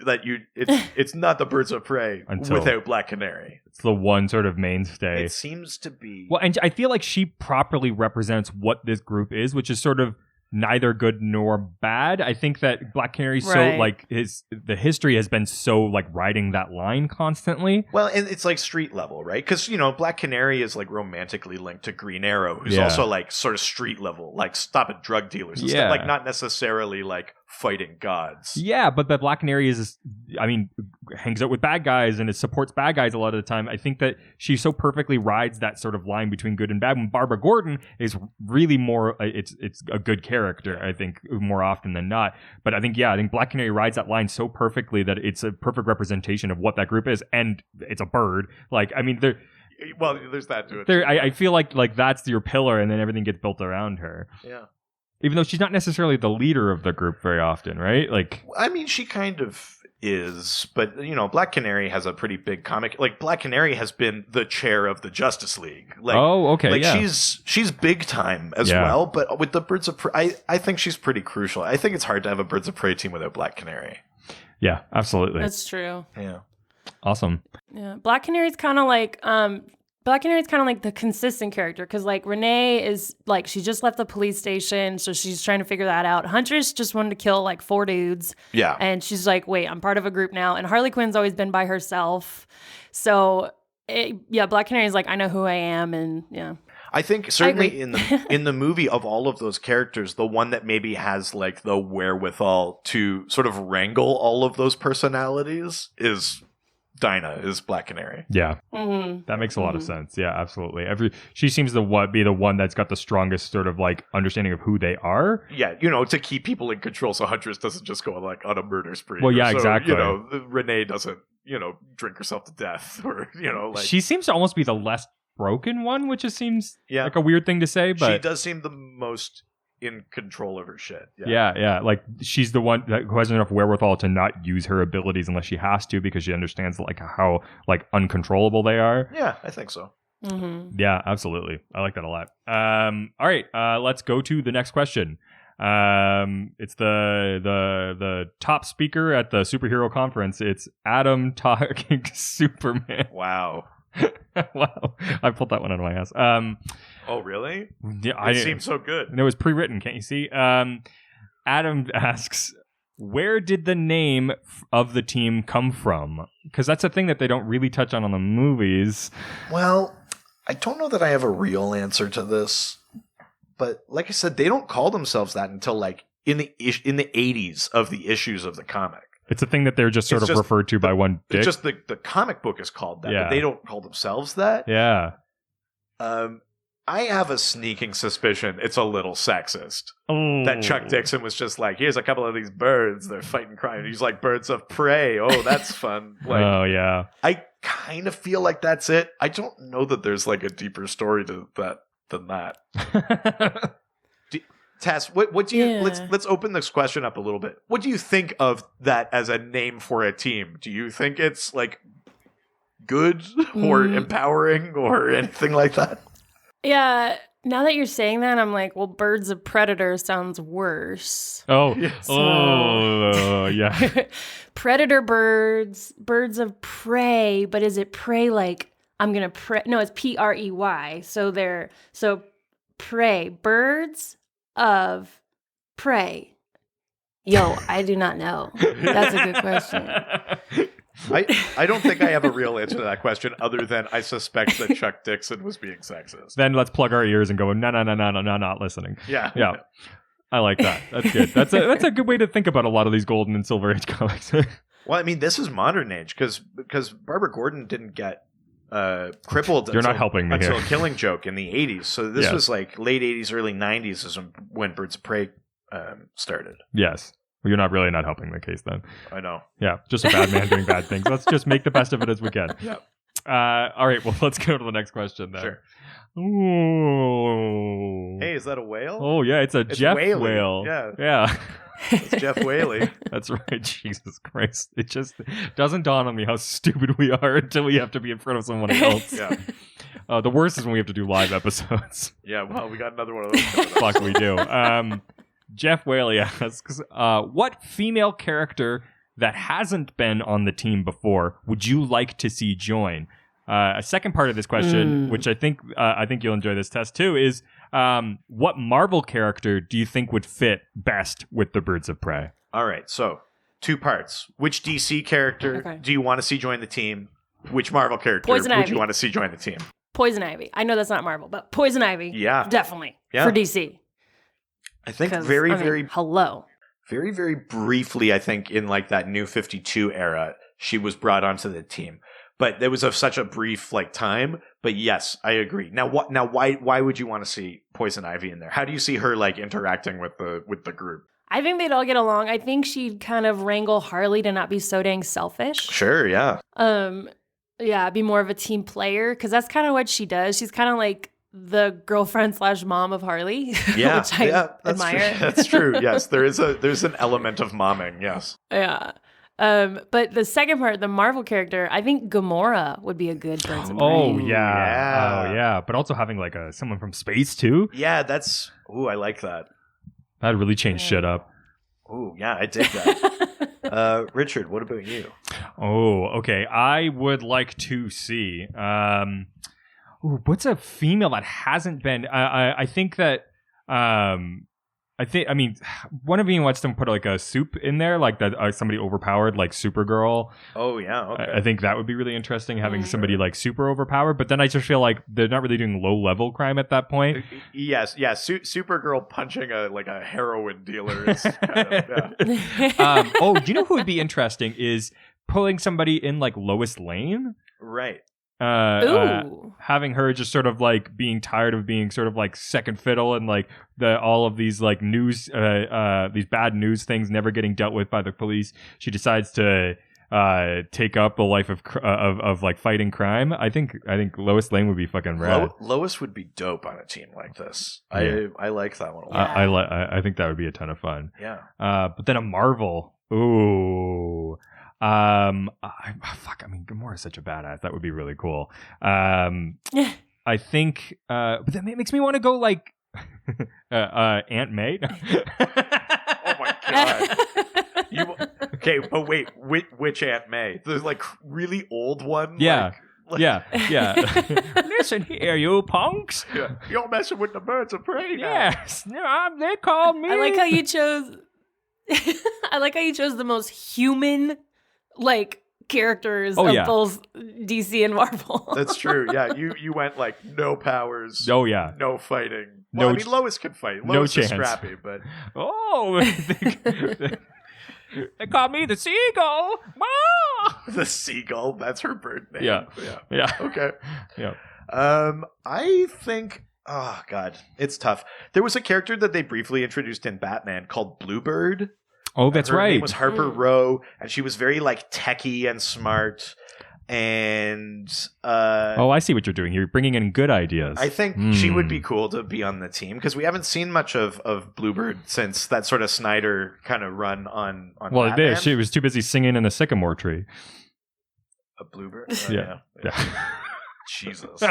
That it's not the Birds of Prey without Black Canary. It's the one sort of mainstay. It seems to be. Well, and I feel like she properly represents what this group is, which is sort of neither good nor bad. I think that Black Canary's so like the history has been so like riding that line constantly. Well, and it's like street level, right? Because Black Canary is like romantically linked to Green Arrow, who's also like sort of street level, like stopping drug dealers and stuff, like not necessarily like fighting gods. Yeah, but the Black Canary hangs out with bad guys and it supports bad guys a lot of the time. I think that she so perfectly rides that sort of line between good and bad. When Barbara Gordon is really more, it's a good character, I think, more often than not. But I think Black Canary rides that line so perfectly that it's a perfect representation of what that group is, and it's a bird. Like, I mean, there's that to it. I feel like that's your pillar, and then everything gets built around her. Yeah. Even though she's not necessarily the leader of the group very often, right? Like, I mean, she kind of is, but Black Canary has a pretty big comic. Like, Black Canary has been the chair of the Justice League. Like, she's big time as well. But with the Birds of Prey, I think she's pretty crucial. I think it's hard to have a Birds of Prey team without Black Canary. Yeah, absolutely. That's true. Yeah, awesome. Yeah, Black Canary's kind of like the consistent character, because like Renee is like, she just left the police station, so she's trying to figure that out. Huntress just wanted to kill like 4 dudes. Yeah. And she's like, wait, I'm part of a group now. And Harley Quinn's always been by herself. So Black Canary's like, I know who I am. And yeah. I think certainly in the movie, of all of those characters, the one that maybe has like the wherewithal to sort of wrangle all of those personalities is Dinah, is Black Canary. Yeah. That makes a lot of sense. Yeah, absolutely. She seems to be the one that's got the strongest sort of like understanding of who they are. Yeah, to keep people in control, so Huntress doesn't just go like on a murder spree. Well, yeah, exactly. Renee doesn't, drink herself to death, or like she seems to almost be the less broken one, which just seems like a weird thing to say, but she does seem the most in control of her shit. Yeah. Like, she's the one who has enough wherewithal to not use her abilities unless she has to, because she understands like how like uncontrollable they are. Yeah, I think so. Yeah, absolutely. I like that a lot. All right, let's go to the next question. It's the top speaker at the superhero conference. It's Adam talking Superman. Wow. Wow, I pulled that one out of my ass. Oh, really? Yeah, it seems so good. And it was pre-written, can't you see? Adam asks, where did the name of the team come from? Because that's a thing that they don't really touch on the movies. Well, I don't know that I have a real answer to this, but like I said, they don't call themselves that until like in the 80s of the issues of the comic. It's a thing that they're just sort of referred to by one dick. It's just the comic book is called that, but they don't call themselves that. Yeah. I have a sneaking suspicion it's a little sexist. Oh. That Chuck Dixon was just like, here's a couple of these birds, they're fighting crime. He's like, Birds of Prey. Oh, that's fun. Like, oh, yeah. I kind of feel like that's it. I don't know that there's like a deeper story to that than that. Tess, what do you let's open this question up a little bit. What do you think of that as a name for a team? Do you think it's like good or empowering or anything like that? Yeah, now that you're saying that, I'm like, well, Birds of Predator sounds worse. Oh, yeah. Predator birds, Birds of Prey, but is it prey like I'm gonna pray? No, it's Prey. So prey, Birds of Prey. Yo, I do not know. That's a good question. I don't think I have a real answer to that question, other than I suspect that Chuck Dixon was being sexist. Then let's plug our ears and go, no, not listening. Yeah. I like that. That's good. That's a good way to think about a lot of these Golden and Silver Age comics. Well, I mean, this is modern age because Barbara Gordon didn't get crippled. You're not helping me until here. Killing Joke in the 80s. So this was like late 80s, early 90s is when Birds of Prey started. Yes. Well, you're not helping the case then. I know. Yeah, just a bad man doing bad things. Let's just make the best of it as we can. Yeah. All right, well, let's go to the next question then. Sure. Ooh. Hey, is that a whale? Oh, yeah, it's Jeff Whaley. Whale. Yeah. Yeah. It's Jeff Whaley. That's right. Jesus Christ. It just doesn't dawn on me how stupid we are until we have to be in front of someone else. Yeah. The worst is when we have to do live episodes. Yeah, well, we got another one of those coming up. Fuck, we do. Jeff Whaley asks, what female character that hasn't been on the team before would you like to see join? A second part of this question, which I think you'll enjoy this test too, is what Marvel character do you think would fit best with the Birds of Prey? All right, so 2 parts. Which DC character do you want to see join the team? Which Marvel character would you want to see join the team? Poison Ivy. I know that's not Marvel, but Poison Ivy. Yeah. Definitely. Yeah. For DC. I think very hello. Very, very briefly, I think in like that New 52 era, she was brought onto the team. But there was such a brief like time. But yes, I agree. Now, why would you want to see Poison Ivy in there? How do you see her like interacting with the group? I think they'd all get along. I think she'd kind of wrangle Harley to not be so dang selfish. Sure, yeah. Yeah, be more of a team player because that's kind of what she does. She's kind of like the girlfriend / mom of Harley. Yeah, which I admire. True. That's true. Yes, there's an element of momming. Yes. Yeah. But the second part, the Marvel character, I think Gamora would be a good Birds of Prey. Oh yeah. But also having like someone from space too. Yeah, I like that. That'd really change shit up. Oh yeah, I dig that. Richard, what about you? Oh, okay. I would like to see. What's a female that hasn't been? I think that. I mean, one of you wants to put like a soup in there, like that somebody overpowered, like Supergirl. Oh yeah, okay. I think that would be really interesting, having somebody like super overpowered. But then I just feel like they're not really doing low level crime at that point. Yes, yeah. Supergirl punching a heroin dealer is kind of, you know who would be interesting is pulling somebody in like Lois Lane, right? Having her just sort of like being tired of being sort of like second fiddle and like all of these like news these bad news things never getting dealt with by the police. She decides to take up the life of like fighting crime. I think Lois Lane would be fucking rad. Lois would be dope on a team like this. Yeah. I like that one a lot. I think that would be a ton of fun. Yeah. But then a Marvel. Ooh. I mean, Gamora is such a badass. That would be really cool. I think, but that makes me want to go like Aunt May. Oh my god! Okay, but wait, which Aunt May? The like really old one? Yeah. Yeah. Listen here, you punks. Yeah. You're messing with the Birds of Prey now. Yes. They call me. I like how you chose. I like how you chose the most human, like, characters of both DC and Marvel. That's true. Yeah, you went like no powers. Oh yeah, no fighting. Well, I mean, Lois can fight. Lois is scrappy, but they call me the Seagull. Ah! The Seagull. That's her bird name. Yeah. Okay. Yeah. I think. Oh God, it's tough. There was a character that they briefly introduced in Batman called Bluebird. Oh, that's right. Her name was Harper Row, and she was very like techie and smart. And I see what you're doing. You're bringing in good ideas. I think she would be cool to be on the team because we haven't seen much of Bluebird since that sort of Snyder kind of run on. Well, Batman. She was too busy singing in the sycamore tree. A Bluebird. Yeah. Jesus.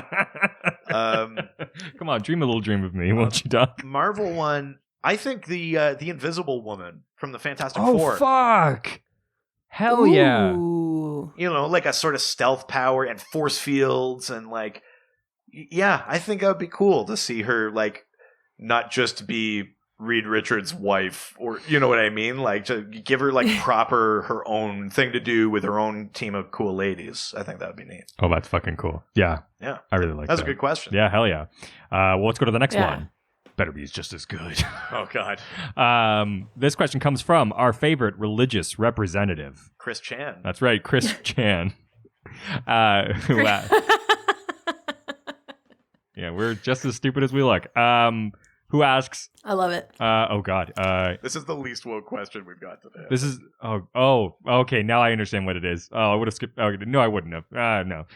Come on, dream a little dream of me, won't you, Doc? Marvel one. I think the Invisible Woman from the Fantastic Oh Four. fuck! Hell yeah! Ooh. You know, like a sort of stealth power and force fields and like, yeah, I think that would be cool to see her like not just be Reed Richards' wife, or you know what I mean, like to give her like proper her own thing to do with her own team of cool ladies. I think that would be neat. Oh, that's fucking cool. Yeah, yeah, I really like that. That's a good question. Yeah, hell yeah. Well, let's go to the next one. better be just as good. Oh, God. This question comes from our favorite religious representative. Chris Chan. That's right, Chris Chan. Yeah, we're just as stupid as we look. Who asks? I love it. Oh God. This is the least woke question we've got today. This is okay. Now I understand what it is. Oh, I would have skipped. Oh, no, I wouldn't have. No.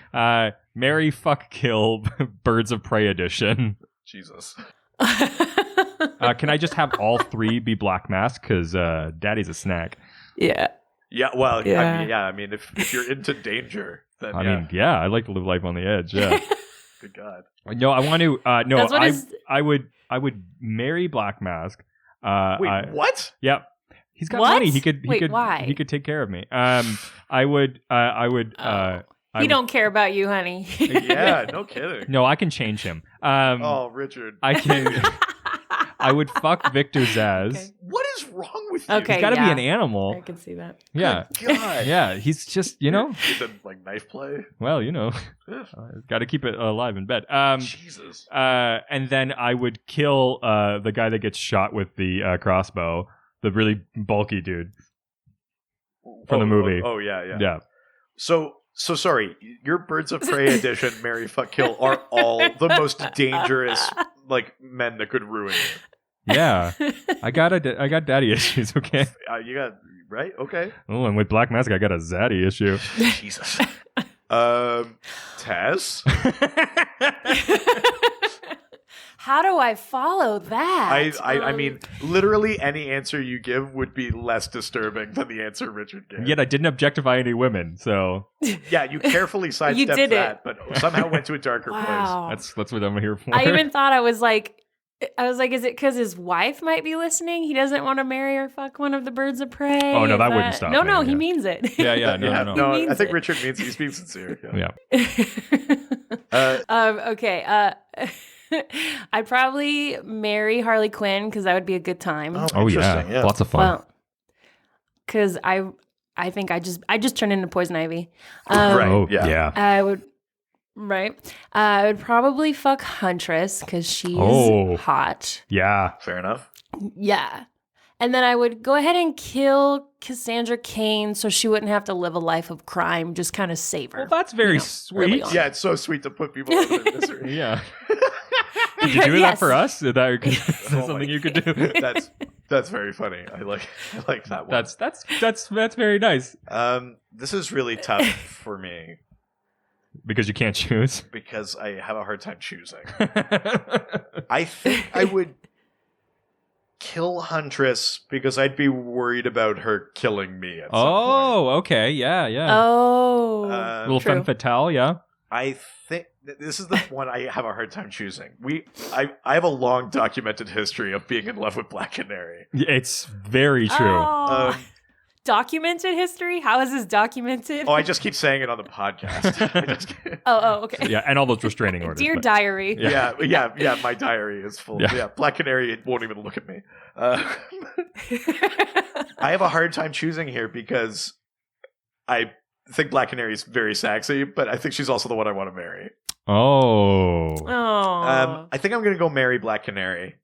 Marry, fuck, kill, Birds of Prey edition. Jesus. Can I just have all three be Black Mask? Because Daddy's a snack. Yeah. Yeah. Well. Yeah. I mean, if you're into danger, then I mean, yeah, I like to live life on the edge. Yeah. Good God. No, I want to. No, That's what I would marry Black Mask. Wait, what? Yeah, he's got What? money. He could. Why? He could take care of me. I would. He don't care about you, honey. Yeah, no kidding. No, I can change him. Richard. I can. I would fuck Victor Zaz. Okay. What is wrong with you? Okay. He's got to be yeah. an animal. I can see that. Yeah. God. Yeah, he's just, Is it like knife play? well, Ugh. got to keep it alive in bed. Jesus. And then I would kill the guy that gets shot with the crossbow, the really bulky dude from the movie. Oh, yeah. Yeah. So sorry, your Birds of Prey edition, Marry, Fuck, Kill, are all the most dangerous men that could ruin you. Yeah. I got daddy issues, okay? You got right? Okay. Oh, and with Black Mask, I got a zaddy issue. Jesus. Tess? How do I follow that? I mean, literally any answer you give would be less disturbing than the answer Richard gave. Yet I didn't objectify any women, so Yeah, you carefully sidestepped did that, but somehow went to a darker Wow. that's what I'm here for. I even thought I was like, is it because his wife might be listening? He doesn't want to marry or fuck one of the Birds of Prey? Oh, no, that wouldn't stop No, me, he yeah. means it. Yeah, no. I think it. Richard means he's being sincere. Yeah. Okay. I'd probably marry Harley Quinn because that would be a good time. Oh Interesting, yeah. Lots of fun. Well, because I think I just turned into Poison Ivy. Right. Oh, yeah. I would. Right. I would probably fuck Huntress because she's hot. Yeah. Fair enough. Yeah. And then I would go ahead and kill Cassandra Cain so she wouldn't have to live a life of crime, just kind of save her. Well, that's very early sweet. on. Yeah, it's so sweet to put people out of their misery. Yeah. Did you do that Yes. for us? Is that Oh something my you could do? That's very funny. I like that one. That's very nice. This is really tough for me Because you can't choose. because I have a hard time choosing. I think I would kill Huntress because I'd be worried about her killing me at some point. Okay. Yeah. Oh. Little true. femme fatale, yeah. I think this is the one I have a hard time choosing. I have a long documented history of being in love with Black Canary. It's very true. Oh. Um, Documented history? How is this documented? I just keep saying it on the podcast. I just- Okay. Yeah, and all all those restraining orders. Dear but- diary. yeah. My diary is full. Yeah. Yeah, Black Canary won't even look at me. I have a hard time choosing here because I think Black Canary is very sexy, but I think she's also the one I want to marry. Oh. I think I'm going to go marry Black Canary.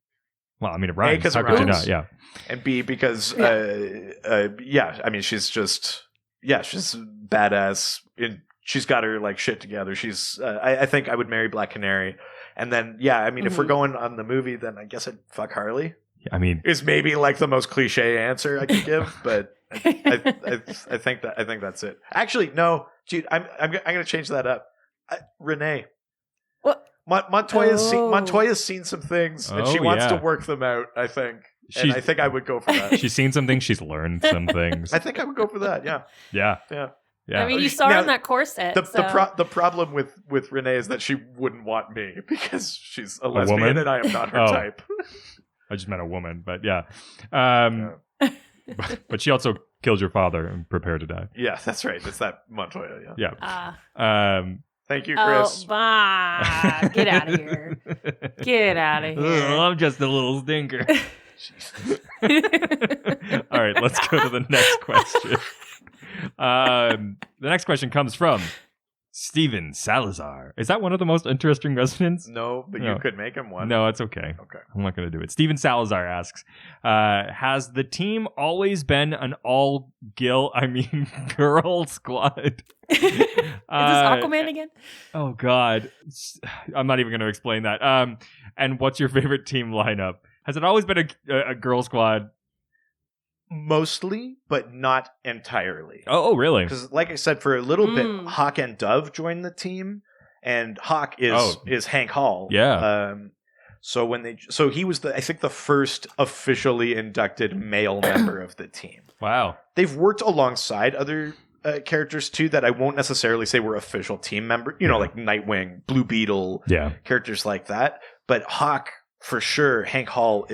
Well, I mean, it rhymes. 'cause How it could you rhymes. not? Yeah. And B, because, I mean, she's badass. She's got her, shit together. I think I would marry Black Canary. And then, I mean, if we're going on the movie, then I guess I'd fuck Harley. I mean, Is maybe, the most cliche answer I could give, but I think that's it. Actually, no. Gee, I'm going to change that up. Renee. What? Montoya's seen some things, and she wants to yeah. work them out, I think. And I think I would go for that. she's seen some things. She's learned some things. I think I would go for that, yeah. Yeah. I mean, you saw her Now, in that corset. The problem with Renee is that she wouldn't want me because she's a lesbian woman? and I am not her Oh. type. I just meant a woman, but yeah. But she also killed your father and prepared to die. Yeah, that's right. It's that Montoya, yeah. Yeah. Thank you, Chris. Bah, get out of here. Get out of here. I'm just a little stinker. All right, let's go to the next question. The next question comes from Steven Salazar. Is that one of the most interesting residents? No, but you could make him one. No, it's okay. Okay. I'm not going to do it. Steven Salazar asks, has the team always been an girl squad? Is this Aquaman again? Oh, God. I'm not even going to explain that. And what's your favorite team lineup? Has it always been a girl squad? Mostly, but not entirely. Oh, really? Because, like I said, for a little bit, Hawk and Dove joined the team, and Hawk is Hank Hall. Yeah. So he was I think the first officially inducted male member of the team. Wow. They've worked alongside other characters too that I won't necessarily say were official team members. You know, like Nightwing, Blue Beetle, characters like that. But Hawk. For sure, Hank Hall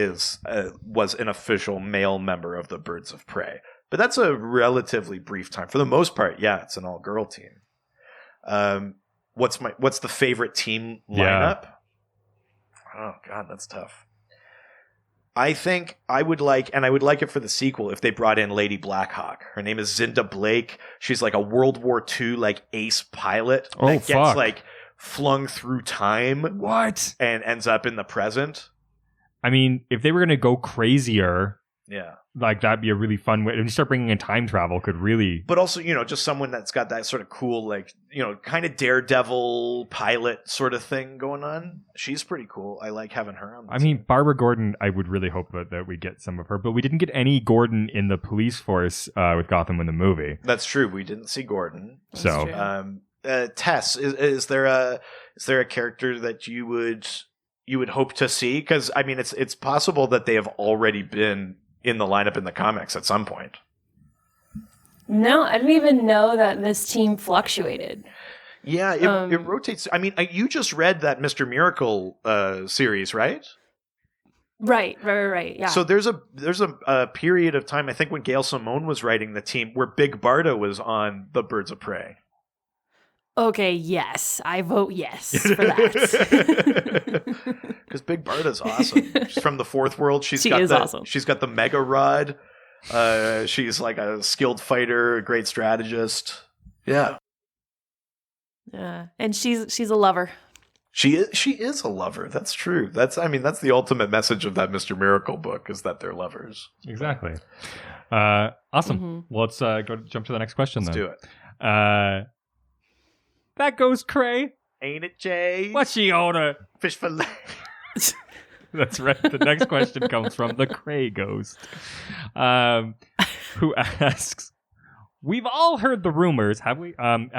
was an official male member of the Birds of Prey. But that's a relatively brief time. For the most part, yeah, it's an all-girl team. What's the favorite team lineup? Oh, God, that's tough. I think I would like it for the sequel if they brought in Lady Blackhawk. Her name is Zinda Blake. She's like a World War II ace pilot that gets flung through time. What? And ends up in the present. I mean, if they were going to go crazier, yeah, that'd be a really fun way. If you start bringing in time travel, could really. But also, just someone that's got that sort of cool, kind of daredevil pilot sort of thing going on. She's pretty cool. I like having her on. I mean, Barbara Gordon. I would really hope that we get some of her, but we didn't get any Gordon in the police force with Gotham in the movie. That's true. We didn't see Gordon. So. Tess, is there a character that you would hope to see? Because I mean, it's possible that they have already been in the lineup in the comics at some point. No, I didn't even know that this team fluctuated. Yeah, it rotates. I mean, you just read that Mr. Miracle series, right? Right. Yeah. So there's a period of time, I think, when Gail Simone was writing the team, where Big Barda was on the Birds of Prey. Okay, yes. I vote yes for that. Because Big Barda's awesome. She's from the Fourth World. She's awesome. She's got the Mega Rod. She's like a skilled fighter, a great strategist. Yeah. Yeah, and she's a lover. She is a lover. That's true. That's the ultimate message of that Mr. Miracle book, is that they're lovers. Exactly. Awesome. Mm-hmm. Well, let's jump to the next question. Let's then. do it. That goes Cray. Ain't it, Jay? What's she order? Fish fillet. That's right. The next question comes from the Cray Ghost, who asks, "We've all heard the rumors, have we?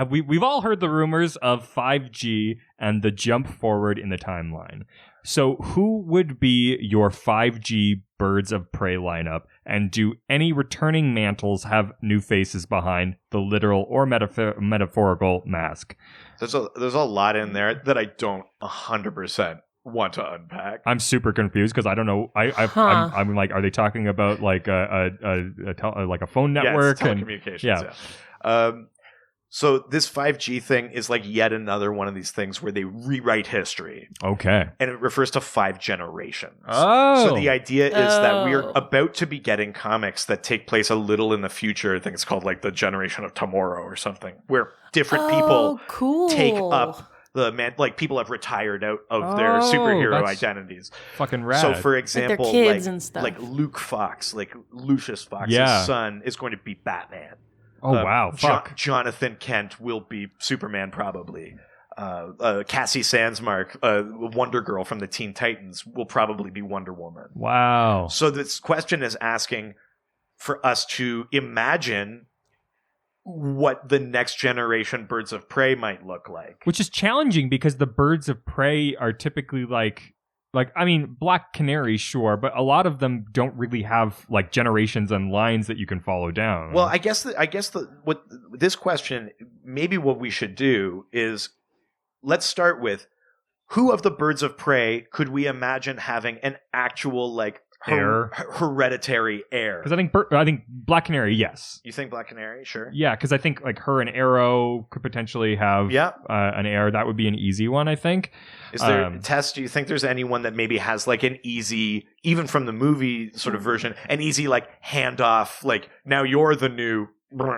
We've all heard the rumors of 5G and the jump forward in the timeline. So who would be your 5G Birds of Prey lineup? And do any returning mantles have new faces behind the literal or metaphorical mask?" There's a lot in there that I don't 100% want to unpack. I'm super confused because I don't know. I'm like, are they talking about like a phone network? Yeah, telecommunications. Yeah. So this 5G thing is like yet another one of these things where they rewrite history. Okay. And it refers to 5 generations. Oh. So the idea is that we're about to be getting comics that take place a little in the future. I think it's called like the Generation of Tomorrow or something, where different people take up like people have retired out of their superhero identities. Fucking rad. So for example, like their kids and stuff. Like Luke Fox, like Lucius Fox's son is going to be Batman. Oh, wow. Fuck. Jonathan Kent will be Superman, probably. Cassie Sandsmark, Wonder Girl from the Teen Titans, will probably be Wonder Woman. Wow. So this question is asking for us to imagine what the next generation Birds of Prey might look like. Which is challenging because the Birds of Prey are typically like I mean, Black Canary, sure, but a lot of them don't really have like generations and lines that you can follow down. Well, I guess what this question, maybe what we should do is, let's start with, who of the Birds of Prey could we imagine having an actual like hereditary heir? Because I think Black Canary, yes. You think Black Canary? Sure. Yeah, because I think like her and Arrow could potentially have an heir. That would be an easy one, I think. Is there, Tess, do you think there's anyone that maybe has like an easy, even from the movie sort of version, an easy like handoff, like now you're the new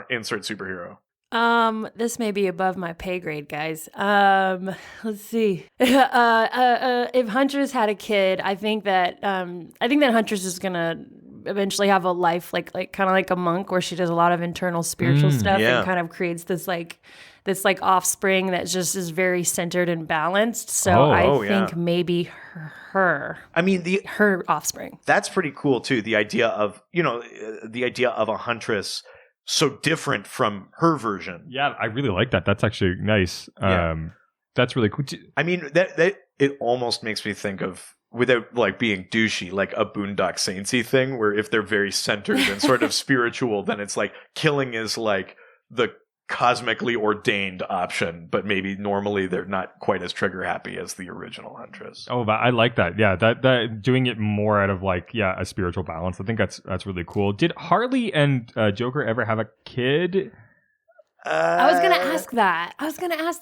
insert superhero? This may be above my pay grade, guys. Let's see. If Huntress had a kid, I think that Huntress is gonna eventually have a life like kind of like a monk, where she does a lot of internal spiritual stuff and kind of creates this offspring that just is very centered and balanced. So I think maybe her. I mean, her offspring. That's pretty cool too. The idea of a Huntress so different from her version. Yeah, I really like that. That's actually nice. That's really cool. I mean, that it almost makes me think of, without like being douchey, like a Boondock Saints-y thing, where if they're very centered and sort of spiritual, then it's like killing is like the cosmically ordained option, but maybe normally they're not quite as trigger happy as the original Huntress. Oh, I like that. Yeah, that doing it more out of like a spiritual balance. I think that's really cool. Did Harley and Joker ever have a kid? I was gonna ask that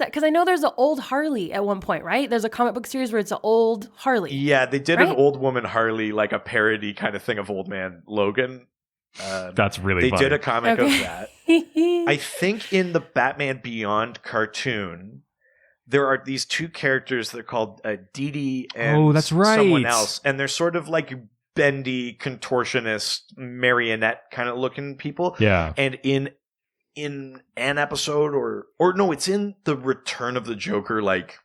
because I know there's an old Harley at one point, right? There's a comic book series where it's an old Harley. Yeah, they did an old woman Harley, like a parody kind of thing of Old Man Logan. That's really they funny. did a comic of that. I think in the Batman Beyond cartoon, there are these two characters. They're called Dee Dee and that's right. someone else, and they're sort of like bendy, contortionist, marionette kind of looking people. Yeah, and in an episode, or no, it's in the Return of the Joker, like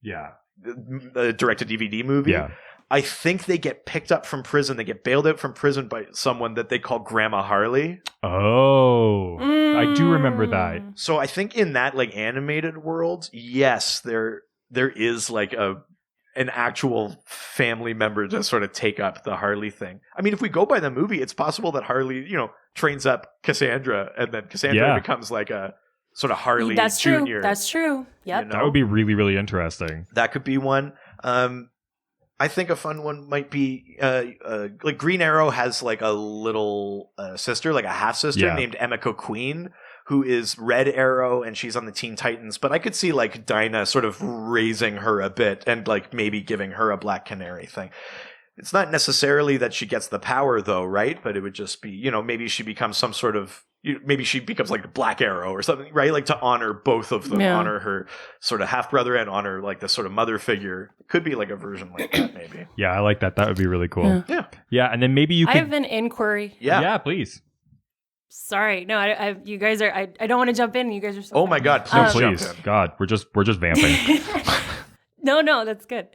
the direct-to-DVD movie. Yeah. I think they get picked up from prison. They get bailed out from prison by someone that they call Grandma Harley. Oh, I do remember that. So I think in that like animated world, yes, there is like an actual family member to sort of take up the Harley thing. I mean, if we go by the movie, it's possible that Harley, trains up Cassandra, and then Cassandra becomes like a sort of Harley Jr. That's true. Yep. That would be really, really interesting. That could be one. I think a fun one might be like Green Arrow has like a little sister, like a half sister named Emiko Queen, who is Red Arrow, and she's on the Teen Titans. But I could see like Dinah sort of raising her a bit and like maybe giving her a Black Canary thing. It's not necessarily that she gets the power though, right? But it would just be, maybe she becomes some sort of, maybe she becomes like the Black Arrow or something, right? Like to honor both of them, honor her sort of half brother and honor like the sort of mother figure. Could be like a version like that, maybe. Yeah, I like that. That would be really cool. Yeah, and then maybe you could. I have an inquiry. Yeah, please. Sorry, no, you guys are. I don't want to jump in. You guys are so. Oh my God, please jump in. God, we're just vamping. No, that's good.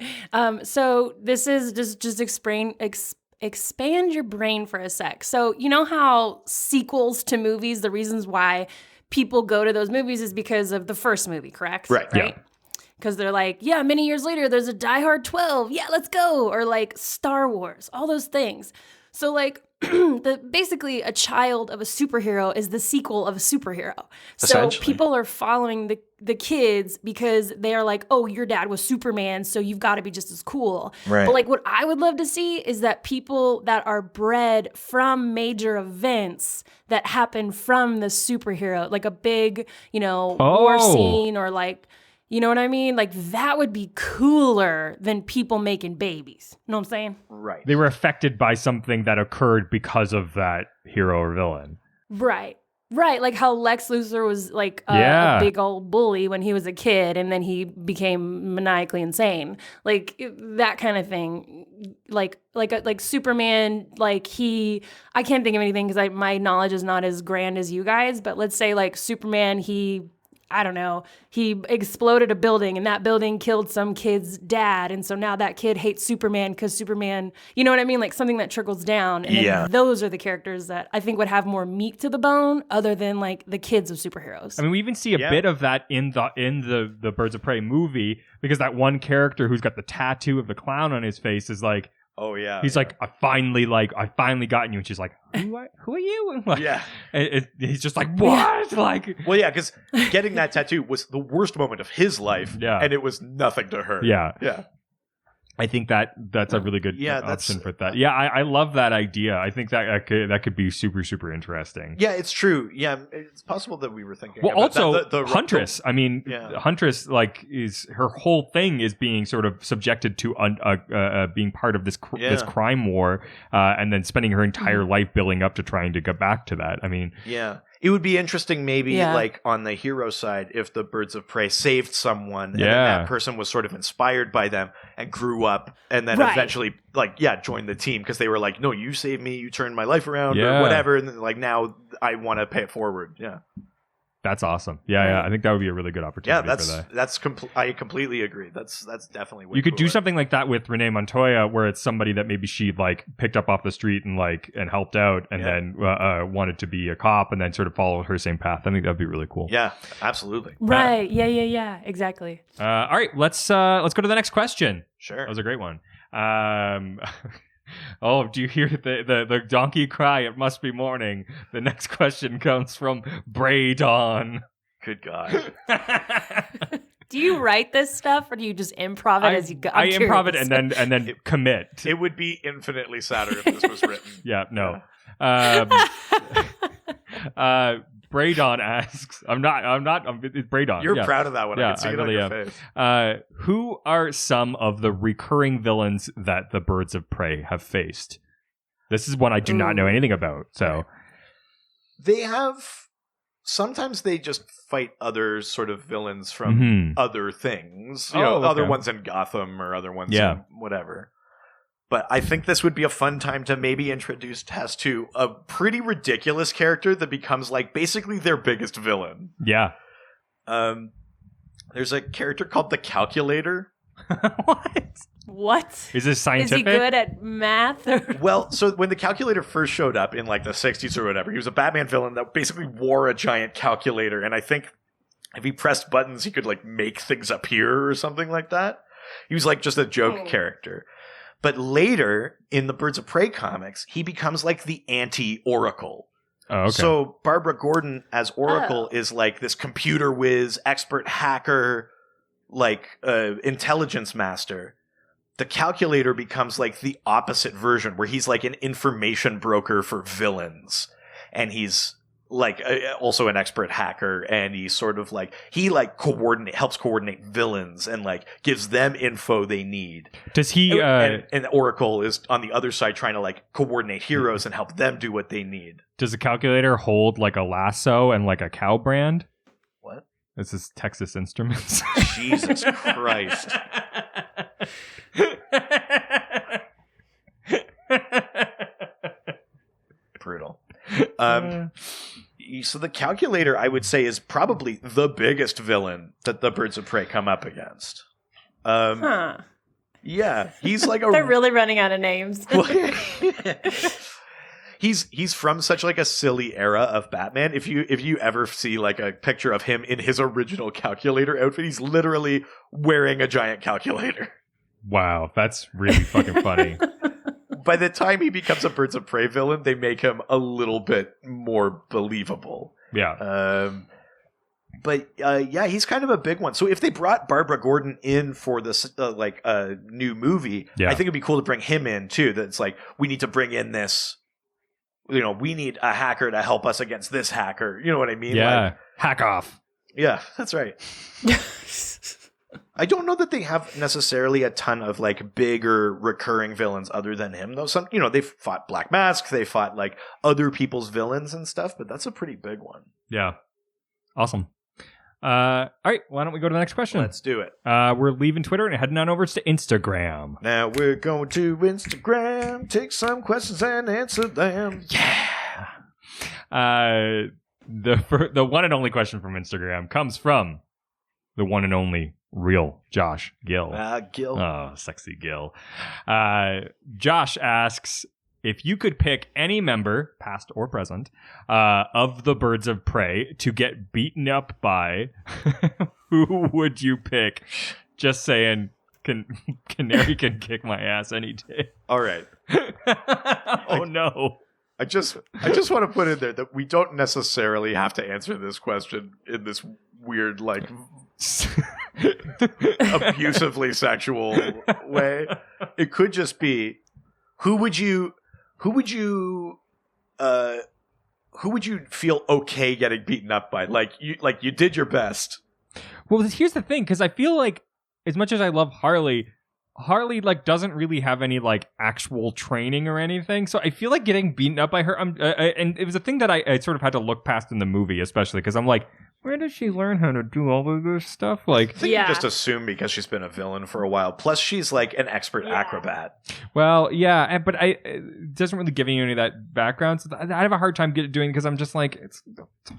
So this is just expand your brain for a sec. So you know how sequels to movies, the reasons why people go to those movies is because of the first movie, correct? Right. Yeah. Because they're like, many years later, there's a Die Hard 12. Yeah, let's go. Or like Star Wars, all those things. So like basically a child of a superhero is the sequel of a superhero. So people are following the kids because they are like, oh, your dad was Superman, so you've got to be just as cool. Right. But like what I would love to see is that people that are bred from major events that happen from the superhero, like a big, war scene or like, you know what I mean? Like that would be cooler than people making babies. You know what I'm saying? Right. They were affected by something that occurred because of that hero or villain. Right. Like how Lex Luthor was like a big old bully when he was a kid and then he became maniacally insane. Like that kind of thing. Like Superman, like I can't think of anything because my knowledge is not as grand as you guys, but let's say like Superman, he exploded a building and that building killed some kid's dad. And so now that kid hates Superman because Superman, you know what I mean? Like something that trickles down. And then those are the characters that I think would have more meat to the bone other than like the kids of superheroes. I mean, we even see a bit of that in the Birds of Prey movie because that one character who's got the tattoo of the clown on his face is like, oh yeah. He's like, I finally gotten you. And she's like, who are you? And like, he's just like, what? Like, well, yeah, because getting that tattoo was the worst moment of his life. Yeah. And it was nothing to her. Yeah. Yeah. I think that's a really good option for that. Yeah, I love that idea. I think that could be super, super interesting. Yeah, it's true. Yeah, it's possible that we were thinking. Well, about also the Huntress. I mean, Huntress like is her whole thing is being sort of subjected to being part of this crime war, and then spending her entire life building up to trying to get back to that. I mean, It would be interesting maybe Yeah. like on the hero side if the Birds of Prey saved someone and then Yeah. that person was sort of inspired by them and grew up and then Right. eventually like joined the team because they were like, no, you saved me, you turned my life around Yeah. or whatever, and then, like now I want to pay it forward. Yeah. That's awesome. Yeah. I think that would be a really good opportunity Yeah, for that. I completely agree. That's definitely way You could do cooler. something like that with Renee Montoya, where it's somebody that maybe she like picked up off the street and helped out, and then wanted to be a cop, and then sort of followed her same path. I think that'd be really cool. Yeah, absolutely. Right. Yeah. Exactly. All right, let's go to the next question. Sure. That was a great one. Oh, do you hear the donkey cry? It must be morning. The next question comes from Braydon. Good God. Do you write this stuff or do you just improv it as you go? I I'm improv it curious. and then commit. It would be infinitely sadder if this was written. Yeah, no. Braydon asks, it's Braydon. You're yeah. proud of that one. Yeah, I can see I it really on your am. face. Who are some of the recurring villains that the Birds of Prey have faced? This is one I do not know anything about. So They have... Sometimes they just fight other sort of villains from other things. You know, other ones in Gotham or other ones in whatever. But I think this would be a fun time to maybe introduce Tess to a pretty ridiculous character that becomes like basically their biggest villain. Yeah. There's a character called the Calculator. What? Is this scientific? Is he good at math? Or? Well, so when the Calculator first showed up in like the 60s or whatever, he was a Batman villain that basically wore a giant calculator. And I think if he pressed buttons, he could like make things appear or something like that. He was like just a joke character. But later in the Birds of Prey comics, he becomes like the anti-Oracle. Oh, okay. So Barbara Gordon as Oracle is like this computer whiz, expert hacker, like intelligence master. The Calculator becomes like the opposite version where he's like an information broker for villains. And he's like also an expert hacker, and he's sort of like he like helps coordinate villains and like gives them info they need. Does he and Oracle is on the other side trying to like coordinate heroes and help them do what they need. Does the Calculator hold like a lasso and like a cow brand? What? This is Texas Instruments. Jesus Christ. Brutal. So the Calculator, I would say, is probably the biggest villain that the Birds of Prey come up against. Yeah, he's like They're really running out of names. He's from such like a silly era of Batman. If you ever see like a picture of him in his original Calculator outfit, he's literally wearing a giant calculator. Wow, that's really fucking funny. By the time he becomes a Birds of Prey villain, they make him a little bit more believable. Yeah. But he's kind of a big one. So if they brought Barbara Gordon in for this new movie, I think it'd be cool to bring him in too. That's like, we need to bring in this, we need a hacker to help us against this hacker. You know what I mean? Yeah. Like, hack off. Yeah, that's right. I don't know that they have necessarily a ton of like bigger recurring villains other than him though. Some, they've fought Black Mask, they fought like other people's villains and stuff, but that's a pretty big one. Yeah. Awesome. All right, why don't we go to the next question? Let's do it. We're leaving Twitter and heading on over to Instagram. Now we're going to Instagram, take some questions and answer them. Yeah. The one and only question from Instagram comes from the one and only real Josh Gill. Gill. Oh, sexy Gill. Josh asks, if you could pick any member, past or present, of the Birds of Prey to get beaten up by, who would you pick? Just saying, Canary can kick my ass any day. All right. Oh, no. I just want to put in there that we don't necessarily have to answer this question in this weird, like, abusively sexual way. It could just be, who would you feel okay getting beaten up by? Like you did your best. Well, here's the thing, because I feel like as much as I love Harley, Harley like doesn't really have any like actual training or anything, so I feel like getting beaten up by her. And it was a thing that I sort of had to look past in the movie, especially because I'm like, where does she learn how to do all of this stuff? Like, I think you just assume because she's been a villain for a while. Plus, she's like an expert acrobat. Well, yeah, but it doesn't really give you any of that background. So I have a hard time doing it because I'm just like, it's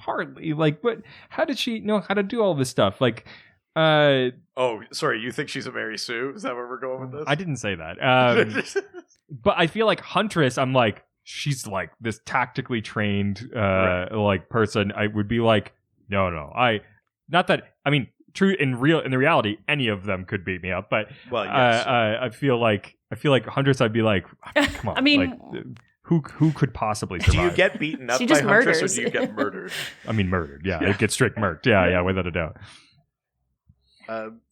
hardly like, what? How did she know how to do all this stuff? Like. Oh, sorry. You think she's a Mary Sue? Is that where we're going with this? I didn't say that. But I feel like Huntress, I'm like, she's like this tactically trained, like person. I would be like, no. Not that. I mean, true in the reality, any of them could beat me up. But well, yes. I feel like Huntress. I'd be like, come on. I mean. Like, who could possibly survive? Do you get beaten up by Huntress, or do you get murdered? I mean, murdered. Yeah, it gets straight murked. Yeah, without a doubt.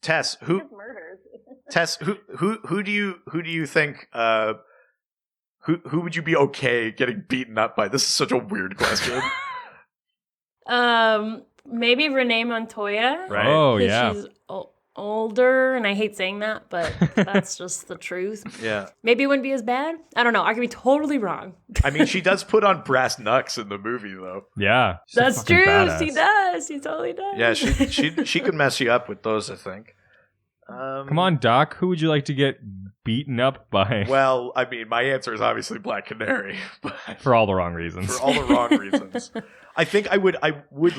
Tess, who do you think who would you be okay getting beaten up by? This is such a weird question. Maybe Renee Montoya. Right. Oh yeah. She's older, and I hate saying that, but that's just the truth. Yeah. Maybe it wouldn't be as bad. I don't know. I could be totally wrong. I mean, she does put on brass knucks in the movie, though. Yeah. That's true. Badass. She does. She totally does. Yeah, she could mess you up with those, I think. Come on, Doc. Who would you like to get beaten up by? Well, I mean, my answer is obviously Black Canary. But for all the wrong reasons. For all the wrong reasons. I think I would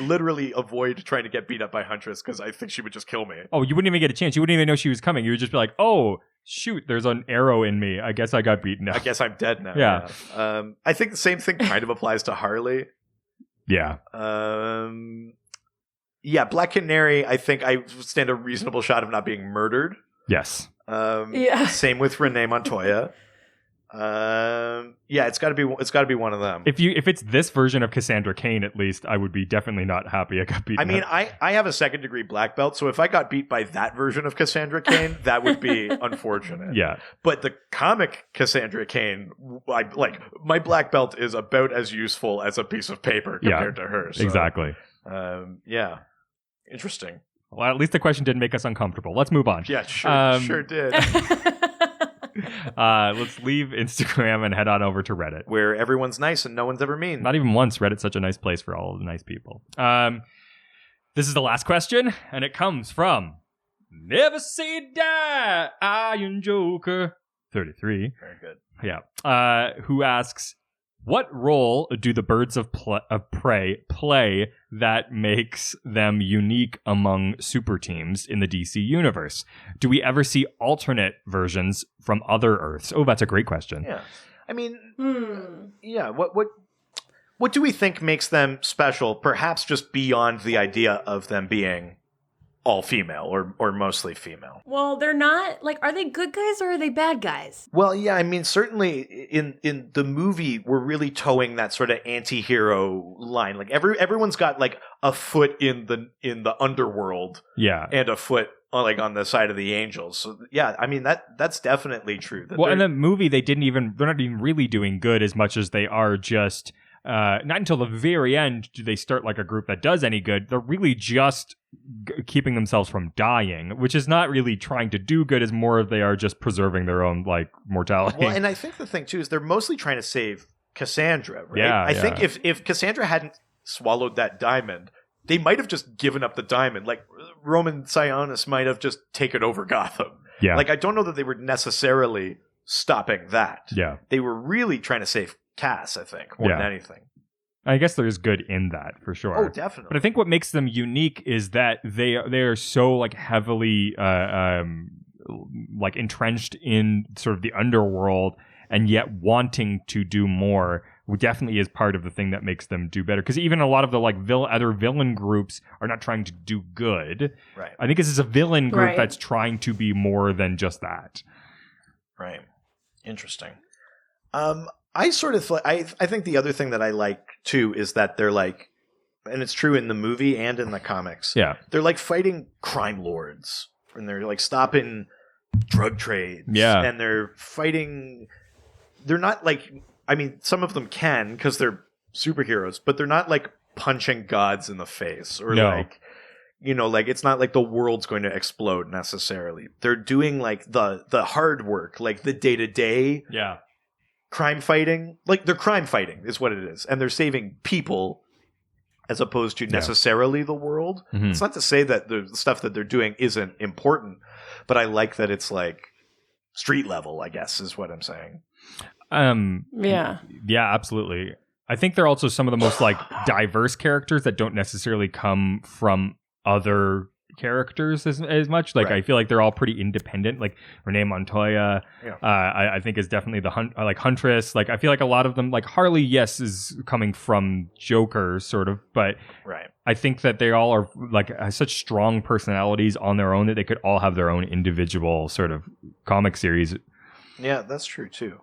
literally avoid trying to get beat up by Huntress because I think she would just kill me. Oh, you wouldn't even get a chance. You wouldn't even know she was coming. You would just be like, oh, shoot, there's an arrow in me. I guess I got beaten up. I guess I'm dead now. Yeah. I think the same thing kind of applies to Harley. Yeah. Yeah, Black Canary, I think I stand a reasonable shot of not being murdered. Yes. Same with Renee Montoya. Yeah, it's got to be one of them. If it's this version of Cassandra Cain, at least, I would be definitely not happy I got beaten I mean, up. I have a 2nd degree black belt, so if I got beat by that version of Cassandra Cain, that would be unfortunate. Yeah. But the comic Cassandra Cain, my black belt is about as useful as a piece of paper compared to her. So, exactly. Yeah. Interesting. Well, at least the question didn't make us uncomfortable. Let's move on. Yeah, sure did. Let's leave Instagram and head on over to Reddit, where everyone's nice and no one's ever mean. Not even once. Reddit's such a nice place for all the nice people. This is the last question, and it comes from Never Say Die, Iron Joker 33. Very good. Yeah. Who asks, what role do the birds of prey play that makes them unique among super teams in the DC universe? Do we ever see alternate versions from other Earths? Oh, that's a great question. Yeah. I mean, yeah, what do we think makes them special, perhaps just beyond the idea of them being all female or mostly female? Well, they're not, like, are they good guys or are they bad guys? Well, yeah, I mean, certainly in the movie, we're really towing that sort of anti-hero line. Like everyone's got like a foot in the underworld, and a foot like on the side of the angels. So yeah, I mean that's definitely true. Well, in the movie, they're not even really doing good as much as they are just. Not until the very end do they start like a group that does any good. They're really just keeping themselves from dying, which is not really trying to do good, as more of they are just preserving their own like mortality. Well, and I think the thing too is they're mostly trying to save Cassandra, right? Yeah, I think if Cassandra hadn't swallowed that diamond, they might have just given up the diamond. Like Roman Sionis might have just taken over Gotham. Yeah. Like I don't know that they were necessarily stopping that. Yeah. They were really trying to save Cass, I think, more than anything. I guess there's good in that for sure. Oh, definitely. But I think what makes them unique is that they are so like heavily like entrenched in sort of the underworld, and yet wanting to do more definitely is part of the thing that makes them do better. Because even a lot of the like other villain groups are not trying to do good. Right. I think this is a villain group that's trying to be more than just that. Right. Interesting. I sort of I think the other thing that I like too is that they're like, and it's true in the movie and in the comics. Yeah, they're like fighting crime lords, and they're like stopping drug trades. Yeah, and they're fighting. They're not like, I mean, some of them can because they're superheroes, but they're not like punching gods in the face or like, You know, like, it's not like the world's going to explode necessarily. They're doing like the hard work, like the day-to-day crime fighting. Like, they're crime fighting is what it is. And they're saving people as opposed to necessarily the world. Mm-hmm. It's not to say that the stuff that they're doing isn't important, but I like that it's like street level, I guess, is what I'm saying. Yeah, absolutely. I think they're also some of the most like diverse characters that don't necessarily come from other characters as much. Like, I feel like they're all pretty independent. Like Renee Montoya, I think is definitely the Huntress. Like, I feel like a lot of them, like Harley, yes, is coming from Joker sort of, but I think that they all are like such strong personalities on their own that they could all have their own individual sort of comic series. Yeah, that's true too.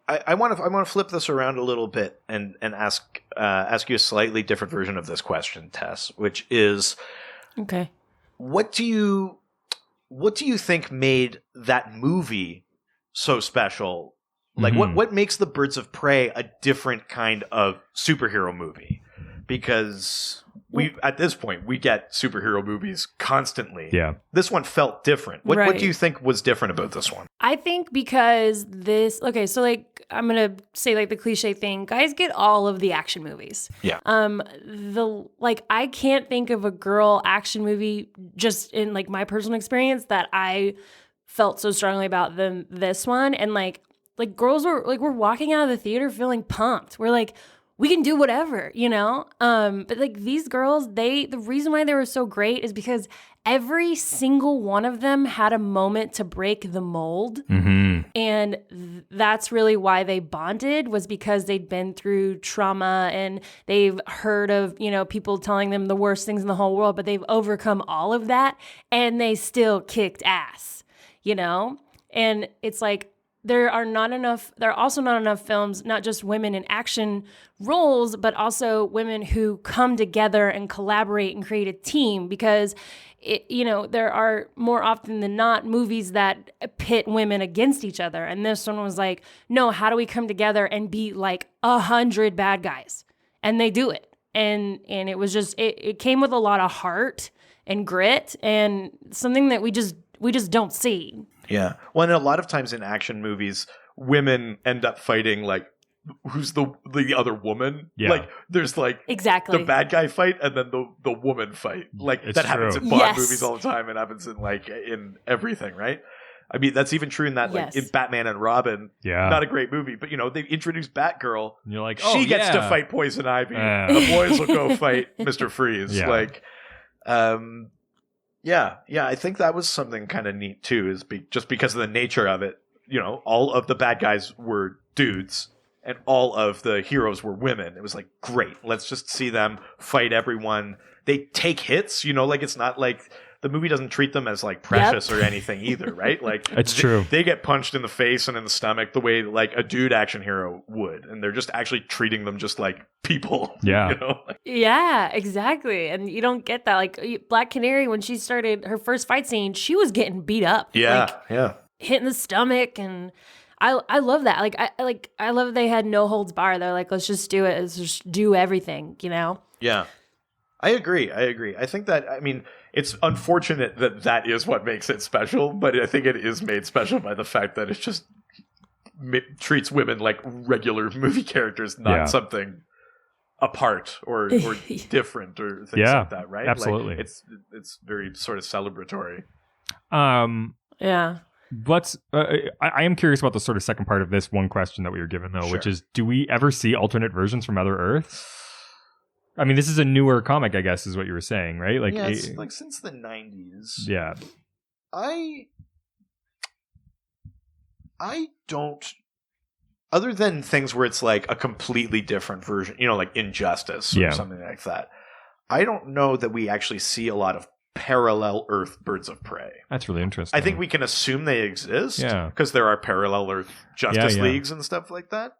I want to flip this around a little bit and ask you a slightly different version of this question, Tess, which is, okay, what do you think made that movie so special? Like, what makes the Birds of Prey a different kind of superhero movie? Because at this point we get superhero movies constantly. Yeah, this one felt different. What do you think was different about this one? I think because this, okay, so like, I'm going to say like the cliche thing, guys get all of the action movies. Yeah. I can't think of a girl action movie just in like my personal experience that I felt so strongly about than this one. And like girls we're walking out of the theater feeling pumped. We're like, we can do whatever, you know? But like these girls, the reason why they were so great is because every single one of them had a moment to break the mold. Mm-hmm. And that's really why they bonded, was because they'd been through trauma and they've heard of, you know, people telling them the worst things in the whole world, but they've overcome all of that and they still kicked ass, you know? And it's like, there are also not enough films, not just women in action roles, but also women who come together and collaborate and create a team, because there are more often than not movies that pit women against each other. And this one was like, no, how do we come together and beat like 100 bad guys? And they do it. And it was just, it came with a lot of heart and grit and something that we just don't see. Yeah. Well, and a lot of times in action movies, women end up fighting like, who's the other woman? Yeah. Like, there's like exactly the bad guy fight and then the woman fight. Like, it's that happens in Bond movies all the time and happens in everything, right? I mean, that's even true in that, like, in Batman and Robin. Yeah. Not a great movie, but, you know, they introduced Batgirl. And you're like, she gets to fight Poison Ivy. The boys will go fight Mr. Freeze. Yeah. Like, yeah, I think that was something kind of neat too, is just because of the nature of it. You know, all of the bad guys were dudes and all of the heroes were women. It was like, great, let's just see them fight everyone. They take hits, you know, like, it's not like the movie doesn't treat them as like precious or anything either, right? Like, it's true. They get punched in the face and in the stomach the way like a dude action hero would, and they're just actually treating them just like people. Yeah, you know? Yeah, exactly. And you don't get that. Like Black Canary, when she started her first fight scene, she was getting beat up. Yeah, hit in the stomach, and I love that. I love they had no holds barred. They're like, let's just do it. Let's just do everything. You know? Yeah, I agree. I think that, I mean, it's unfortunate that is what makes it special, but I think it is made special by the fact that it just treats women like regular movie characters, not something apart or different or things like that, right? Absolutely. Like, it's very sort of celebratory. Yeah. But I am curious about the sort of second part of this one question that we were given, though, which is, do we ever see alternate versions from other Earths? I mean, this is a newer comic, I guess, is what you were saying, right? Like, yeah, it's like since the 90s. Yeah. I don't, other than things where it's like a completely different version, you know, like Injustice or something like that, I don't know that we actually see a lot of parallel Earth Birds of Prey. That's really interesting. I think we can assume they exist because there are parallel Earth Justice Leagues and stuff like that.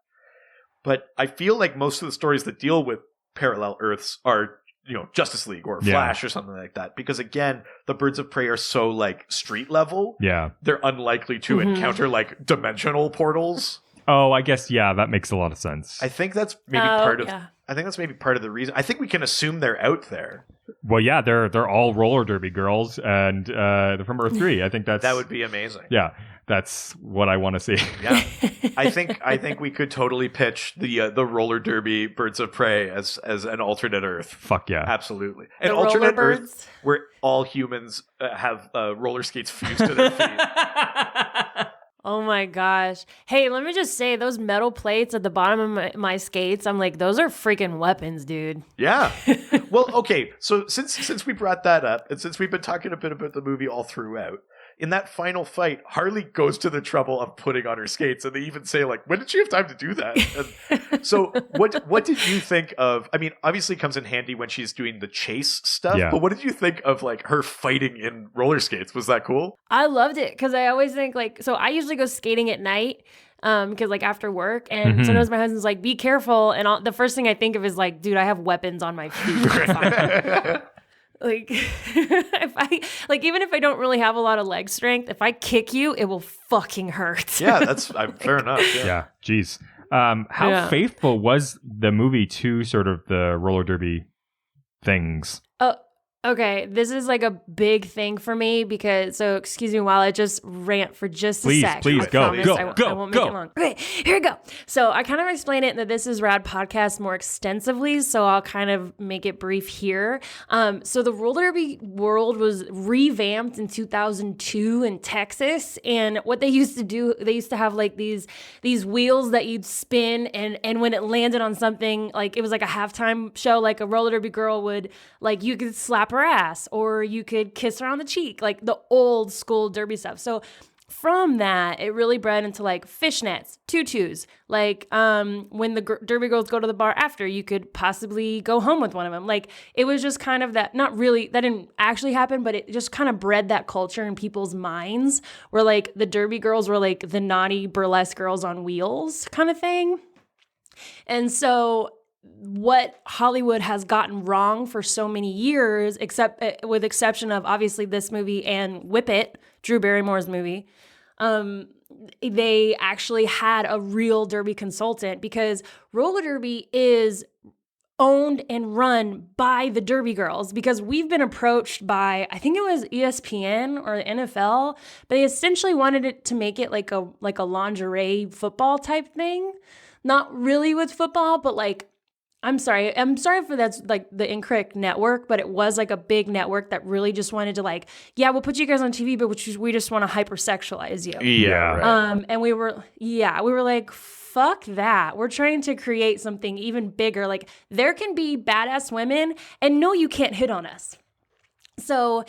But I feel like most of the stories that deal with parallel Earths are, you know, Justice League or Flash or something like that, because again, the Birds of Prey are so like street level. Yeah, they're unlikely to encounter like dimensional portals. Oh, I guess, yeah, that makes a lot of sense. I think that's maybe I think that's maybe part of the reason. I think we can assume they're out there. Well, yeah, they're all roller derby girls, and they're from Earth 3. I think that would be amazing. Yeah, that's what I want to see. Yeah, I think we could totally pitch the roller derby Birds of Prey as an alternate Earth. Fuck yeah, absolutely. An alternate Earth where all humans have roller skates fused to their feet. Oh my gosh. Hey, let me just say, those metal plates at the bottom of my skates, I'm like, those are freaking weapons, dude. Yeah. Well, okay. So since we brought that up, and since we've been talking a bit about the movie all throughout, in that final fight, Harley goes to the trouble of putting on her skates, and they even say, like, when did she have time to do that? And so what did you think of, I mean, obviously it comes in handy when she's doing the chase stuff, but what did you think of, like, her fighting in roller skates? Was that cool? I loved it, because I always think, like, so I usually go skating at night, because, like, after work, and sometimes my husband's like, be careful, and the first thing I think of is, like, dude, I have weapons on my feet. Like, even if I don't really have a lot of leg strength, if I kick you, it will fucking hurt. Yeah, that's fair enough. Yeah, geez. How faithful was the movie to sort of the roller derby things? Okay, this is like a big thing for me because, so excuse me while I just rant for just a sec. Please, go. I won't make it long. Okay, here we go. So I kind of explained it in the This Is Rad podcast more extensively, so I'll kind of make it brief here. So the roller derby world was revamped in 2002 in Texas, and what they used to do, they used to have like these wheels that you'd spin, and when it landed on something, like it was like a halftime show, like a roller derby girl would, like you could slap her ass or you could kiss her on the cheek, like the old school derby stuff. So from that, it really bred into like fishnets, tutus, like when the derby girls go to the bar after, you could possibly go home with one of them. Like it was just kind of that, not really, that didn't actually happen, but it just kind of bred that culture in people's minds where like the derby girls were like the naughty burlesque girls on wheels kind of thing. And so what Hollywood has gotten wrong for so many years, except with exception of obviously this movie and Whip It, Drew Barrymore's movie, they actually had a real derby consultant because roller derby is owned and run by the derby girls because we've been approached by, I think it was ESPN or the NFL, but they essentially wanted it to make it like a lingerie football type thing. Not really with football, but like, I'm sorry for that's like the incorrect network, but it was like a big network that really just wanted to like, yeah, we'll put you guys on TV, but we just want to hypersexualize you. Yeah. Right. And we were like, fuck that. We're trying to create something even bigger. Like there can be badass women and no, you can't hit on us. So,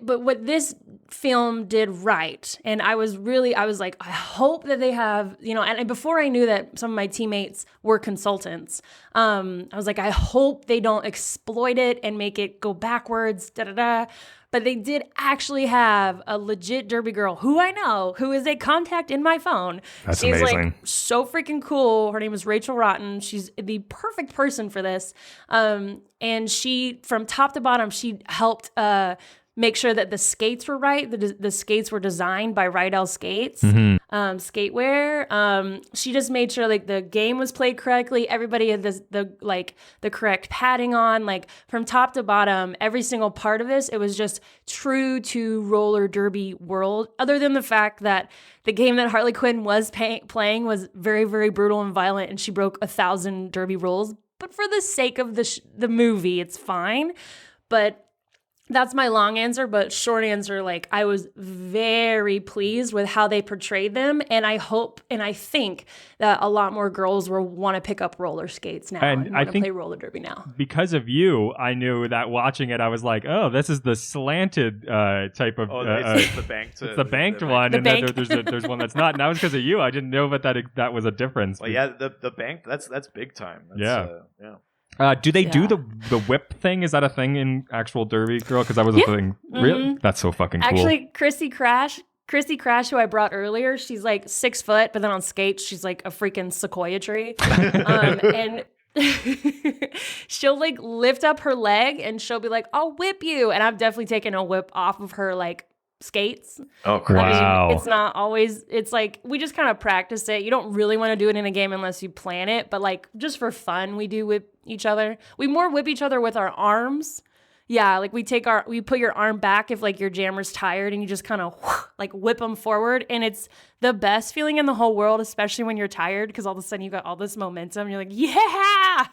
but what this film did right, and I was like, I hope that they have, and before I knew that some of my teammates were consultants, I was like, I hope they don't exploit it and make it go backwards, But they did actually have a legit derby girl who I know, who is a contact in my phone. That's She's amazing. Like so freaking cool. Her name is Rachel Rotten. She's the perfect person for this. And she, from top to bottom, she helped make sure that the skates were right. The skates were designed by Rydell Skates, Skatewear. She just made sure like the game was played correctly. Everybody had the correct padding on, like from top to bottom, every single part of this. It was just true to roller derby world. Other than the fact that the game that Harley Quinn was playing was very, very brutal and violent, and she broke 1,000 derby rules. But for the sake of the movie, it's fine. But that's my long answer, but short answer, like I was very pleased with how they portrayed them, and I hope and I think that a lot more girls will want to pick up roller skates now and want to play roller derby now. Because of you, I knew that watching it, I was like, oh, this is the slanted type of. It's the banked. It's the banked one, the and bank. Then there's one that's not. And that was because of you. I didn't know that was a difference. Well, yeah, the bank. That's big time. Yeah. Do they do the whip thing? Is that a thing in actual derby girl? Because that was a thing. Mm-hmm. Really? That's so fucking cool. Actually, Chrissy Crash, who I brought earlier, she's like 6 foot, but then on skates, she's like a freaking sequoia tree. And she'll like lift up her leg and she'll be like, I'll whip you. And I've definitely taken a whip off of her like skates. Oh, crap. Wow. I mean, it's not always, it's like, we just kind of practice it. You don't really want to do it in a game unless you plan it, but like just for fun, we do whip each other. We more whip each other with our arms. Yeah, like we put your arm back if like your jammer's tired and you just kind of like whip them forward. And it's the best feeling in the whole world, especially when you're tired, because all of a sudden you got all this momentum. You're like, yeah.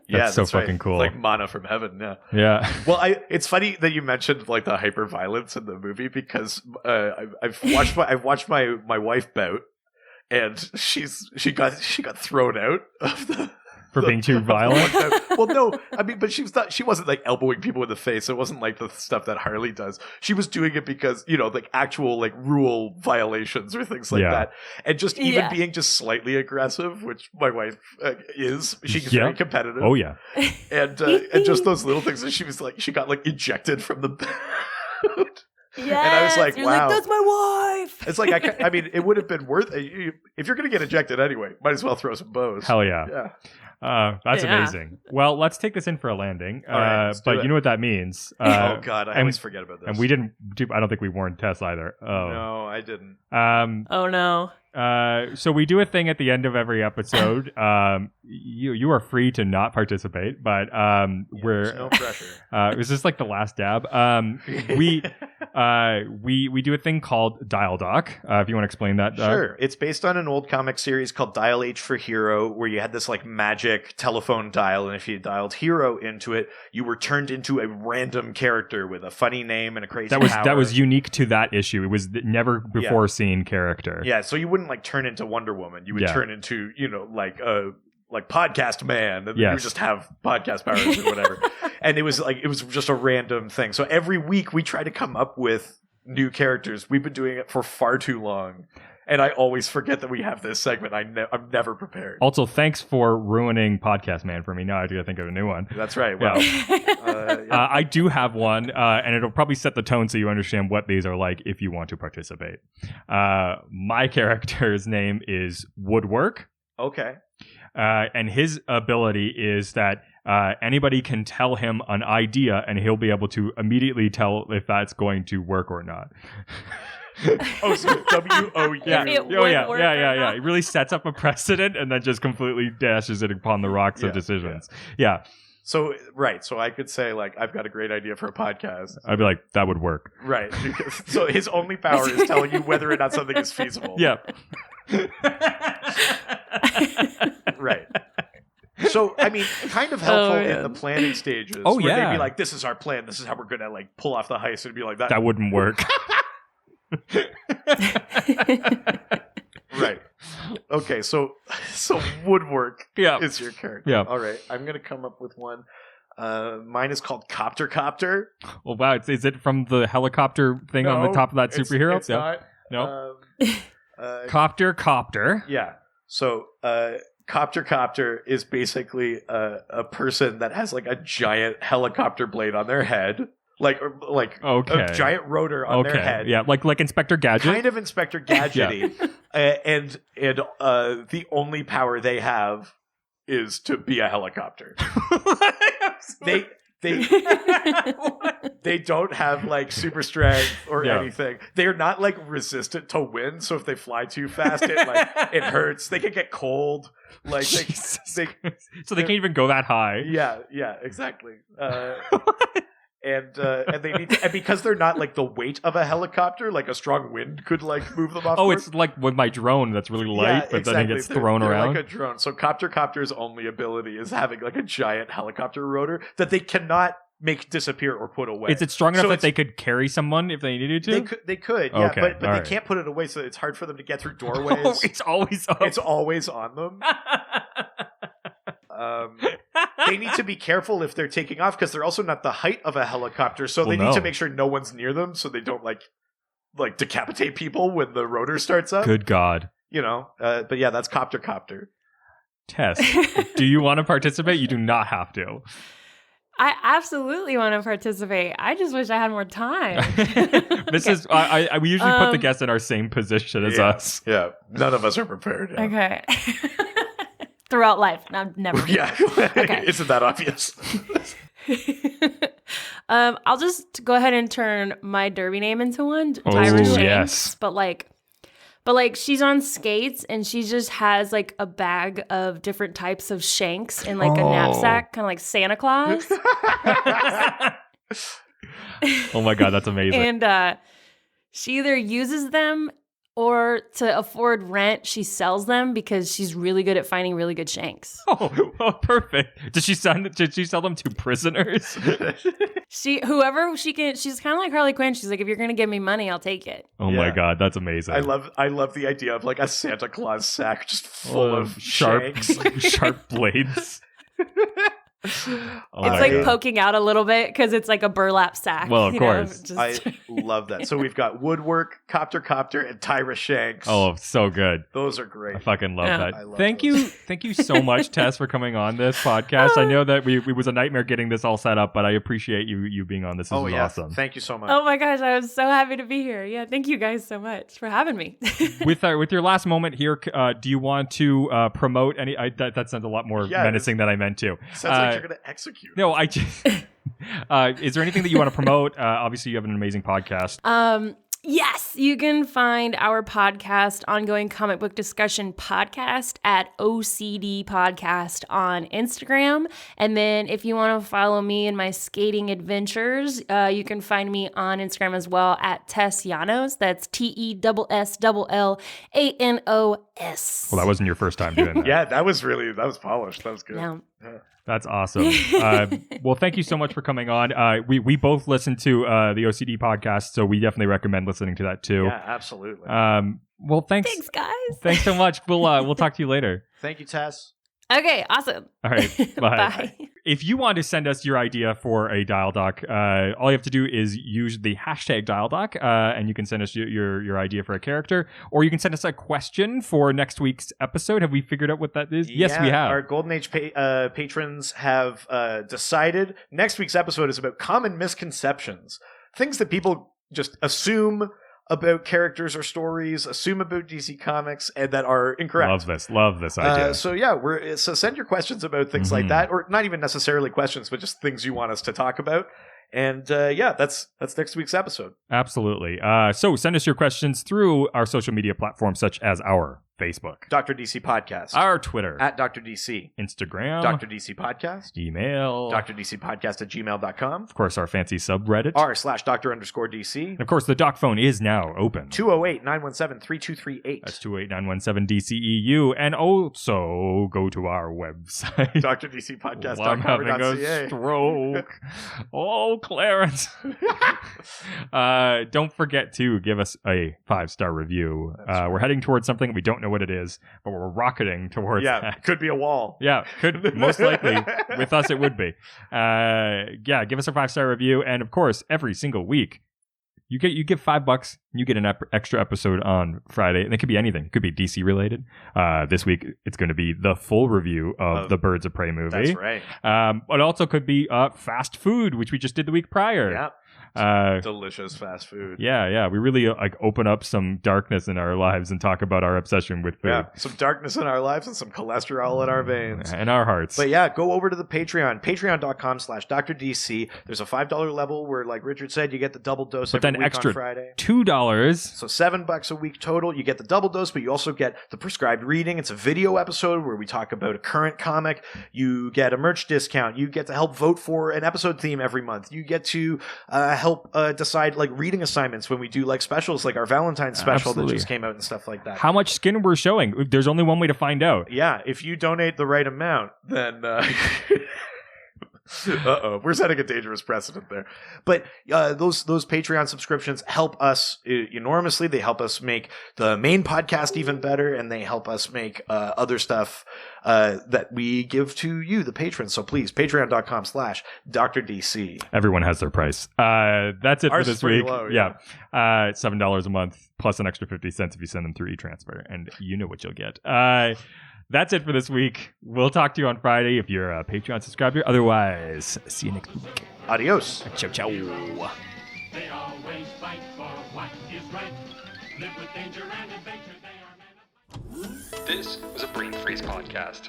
That's so fucking cool. Like manna from heaven. Yeah. Yeah. Well, it's funny that you mentioned like the hyper violence in the movie because I've watched my wife bout, and she got thrown out of the. For being too violent? Well, no. I mean, but she wasn't like elbowing people in the face. It wasn't like the stuff that Harley does. She was doing it because, like actual like rule violations or things like that. And just even being just slightly aggressive, which my wife is. She's very competitive. Oh, yeah. And just those little things that she got like ejected from the boat. Yes, and I was like, you're wow. like, that's my wife. It's like, I mean, it would have been worth it. If you're going to get ejected anyway, might as well throw some bows. Hell yeah. Yeah. That's amazing. Well, let's take this in for a landing. Right, but you know what that means. Oh, God. I always forget about this. And we didn't I don't think we warned Tess either. Oh. No, I didn't. Oh, no. So we do a thing at the end of every episode. You are free to not participate, but there's no pressure. Is this like the last dab? We do a thing called Dial Doc. If you want to explain that. Sure. It's based on an old comic series called Dial H for Hero, where you had this like magic telephone dial, and if you dialed Hero into it, you were turned into a random character with a funny name and a crazy power. That was unique to that issue. It was never before seen character. Yeah, so you wouldn't like turn into Wonder Woman. You would turn into, like podcast man, and you would just have podcast powers or whatever. And it was just a random thing. So every week we try to come up with new characters. We've been doing it for far too long. And I always forget that we have this segment. I'm never prepared. Also, thanks for ruining Podcast Man for me. Now I do think of a new one. That's right. Well, I do have one, and it'll probably set the tone so you understand what these are like if you want to participate. My character's name is Woodwork. Okay. And his ability is that anybody can tell him an idea, and he'll be able to immediately tell if that's going to work or not. Oh, so W-O-U. Yeah. It really sets up a precedent and then just completely dashes it upon the rocks of decisions. Yeah. So I could say, like, I've got a great idea for a podcast. I'd be like, that would work. Right. So his only power is telling you whether or not something is feasible. Yeah. Right. So, I mean, kind of helpful in the planning stages. Oh, where they'd be like, this is our plan. This is how we're going to, like, pull off the heist. And be like, that wouldn't work. Right. Okay, so Woodwork is your character. Yeah. All right. I'm going to come up with one. Mine is called Copter. Oh, wow. Is it from the helicopter thing on the top of that superhero? It's not. No. Copter. Yeah. So, Copter is basically a person that has like a giant helicopter blade on their head. Like a giant rotor on their head. Yeah, like Inspector Gadget. Kind of Inspector Gadget-y. And the only power they have is to be a helicopter. They don't have like super strength or anything. They're not like resistant to wind, so if they fly too fast, it hurts. They can get cold. Like so they can't even go that high. Yeah, exactly. And they need to, and because they're not like the weight of a helicopter, like a strong wind could like move them off. Oh, it's like with my drone that's really light, but then it gets thrown around. Like a drone. So Copter's only ability is having like a giant helicopter rotor that they cannot make disappear or put away. Is it strong enough that they could carry someone if they needed to? They could, yeah, but they can't put it away, so it's hard for them to get through doorways. Oh, it's always up. It's always on them. They need to be careful if they're taking off because they're also not the height of a helicopter, so they need to make sure no one's near them so they don't like decapitate people when the rotor starts up. Good God. But yeah, that's Copter. Tess, do you want to participate? You do not have to. I absolutely want to participate. I just wish I had more time. This is we usually put the guests in our same position as us. Yeah, none of us are prepared. Yeah. Okay. Throughout life, I'm never. Yeah, okay. Isn't that obvious? I'll just go ahead and turn my derby name into one. Oh, Tyra Shanks. yes. But like she's on skates and she just has like a bag of different types of shanks in like a knapsack, kind of like Santa Claus. Oh my God, that's amazing. And she either uses them or to afford rent, she sells them because she's really good at finding really good shanks. Oh, perfect. Did she sell them to prisoners? Whoever she can, she's kind of like Harley Quinn. She's like, if you're going to give me money, I'll take it. Oh my God, that's amazing. I love the idea of like a Santa Claus sack just full of sharp shanks. sharp blades. It's like poking out a little bit because it's like a burlap sack. Well, of course. I love that. So we've got Woodwork, Copter, and Tyra Shanks. Oh, so good. Those are great. I fucking love that. I love Thank you so much, Tess, for coming on this podcast. I know that it was a nightmare getting this all set up, but I appreciate you being on this. This is awesome. Thank you so much. Oh my gosh, I was so happy to be here. Yeah, thank you guys so much for having me. With your last moment here, do you want to promote any? That sounds a lot more menacing than I meant to. Sounds like you're going to execute. No, I just. Is there anything that you want to promote? Obviously, you have an amazing podcast. Yes, you can find our podcast, Ongoing Comic Book Discussion Podcast, at OCD Podcast on Instagram. And then if you want to follow me in my skating adventures, you can find me on Instagram as well at Tess Llanos. That's TESSLLANOS. Well, that wasn't your first time doing that. Yeah, that was polished. That was good. No. Yeah. That's awesome. Well, thank you so much for coming on. We both listen to the OCD podcast, so we definitely recommend listening to that too. Yeah, absolutely. Well, thanks. Thanks, guys. Thanks so much. We'll talk to you later. Thank you, Tess. Okay, awesome. All right, bye. Bye. If you want to send us your idea for a dial doc, all you have to do is use the hashtag dial doc, and you can send us your idea for a character, or you can send us a question for next week's episode. Have we figured out what that is? Yes, we have. Our Golden Age patrons have decided next week's episode is about common misconceptions, things that people just assume about characters or stories, assume about DC Comics, and that are incorrect. Love this idea. So send your questions about things like that, or not even necessarily questions, but just things you want us to talk about. And that's next week's episode. Absolutely. So send us your questions through our social media platforms, such as our Facebook, Dr. DC Podcast, our Twitter, at Dr. DC, Instagram, Dr. DC Podcast, email, drdcpodcast@gmail.com. Of course, our fancy subreddit, r/Dr_DC. And of course, the doc phone is now open. 208-917-3238. That's 208-917-DCEU. And also go to our website. drdcpodcast.com. I'm having a stroke. Oh, Clarence. Don't forget to give us a 5-star review. We're heading towards something. We don't know what it is, but we're rocketing towards that. Could be a wall. Yeah, could most likely. With us, it would be. Give us a 5-star review. And of course, every single week, you give $5, you get an extra episode on Friday, and it could be anything. It could be DC related. This week, it's going to be the full review of the Birds of Prey movie. That's right. But also could be fast food, which we just did the week prior. Yeah. Delicious fast food. Yeah. We really open up some darkness in our lives and talk about our obsession with food. Yeah, some darkness in our lives and some cholesterol in our veins. And our hearts. But yeah, go over to the Patreon, patreon.com/DrDC. There's a $5 level where, like Richard said, you get the double dose every week extra on Friday. $2. So $7 a week total. You get the double dose, but you also get the prescribed reading. It's a video episode where we talk about a current comic. You get a merch discount. You get to help vote for an episode theme every month. You get to help decide reading assignments when we do specials, like our Valentine's special that just came out and stuff like that. How much skin we're showing? There's only one way to find out. Yeah, if you donate the right amount, then we're setting a dangerous precedent there. But those Patreon subscriptions help us enormously. They help us make the main podcast even better, and they help us make other stuff that we give to you, the patrons. So please, patreon.com/DrDC. Everyone has their price. That's it Ours for this is pretty week. low, $7 a month plus an extra 50 cents if you send them through e-transfer, and you know what you'll get. That's it for this week. We'll talk to you on Friday if you're a Patreon subscriber. Otherwise, see you next week. Adios. Ciao. They always fight for what is right. Live with danger and adventure. They are men of... This was a Brain Freeze podcast.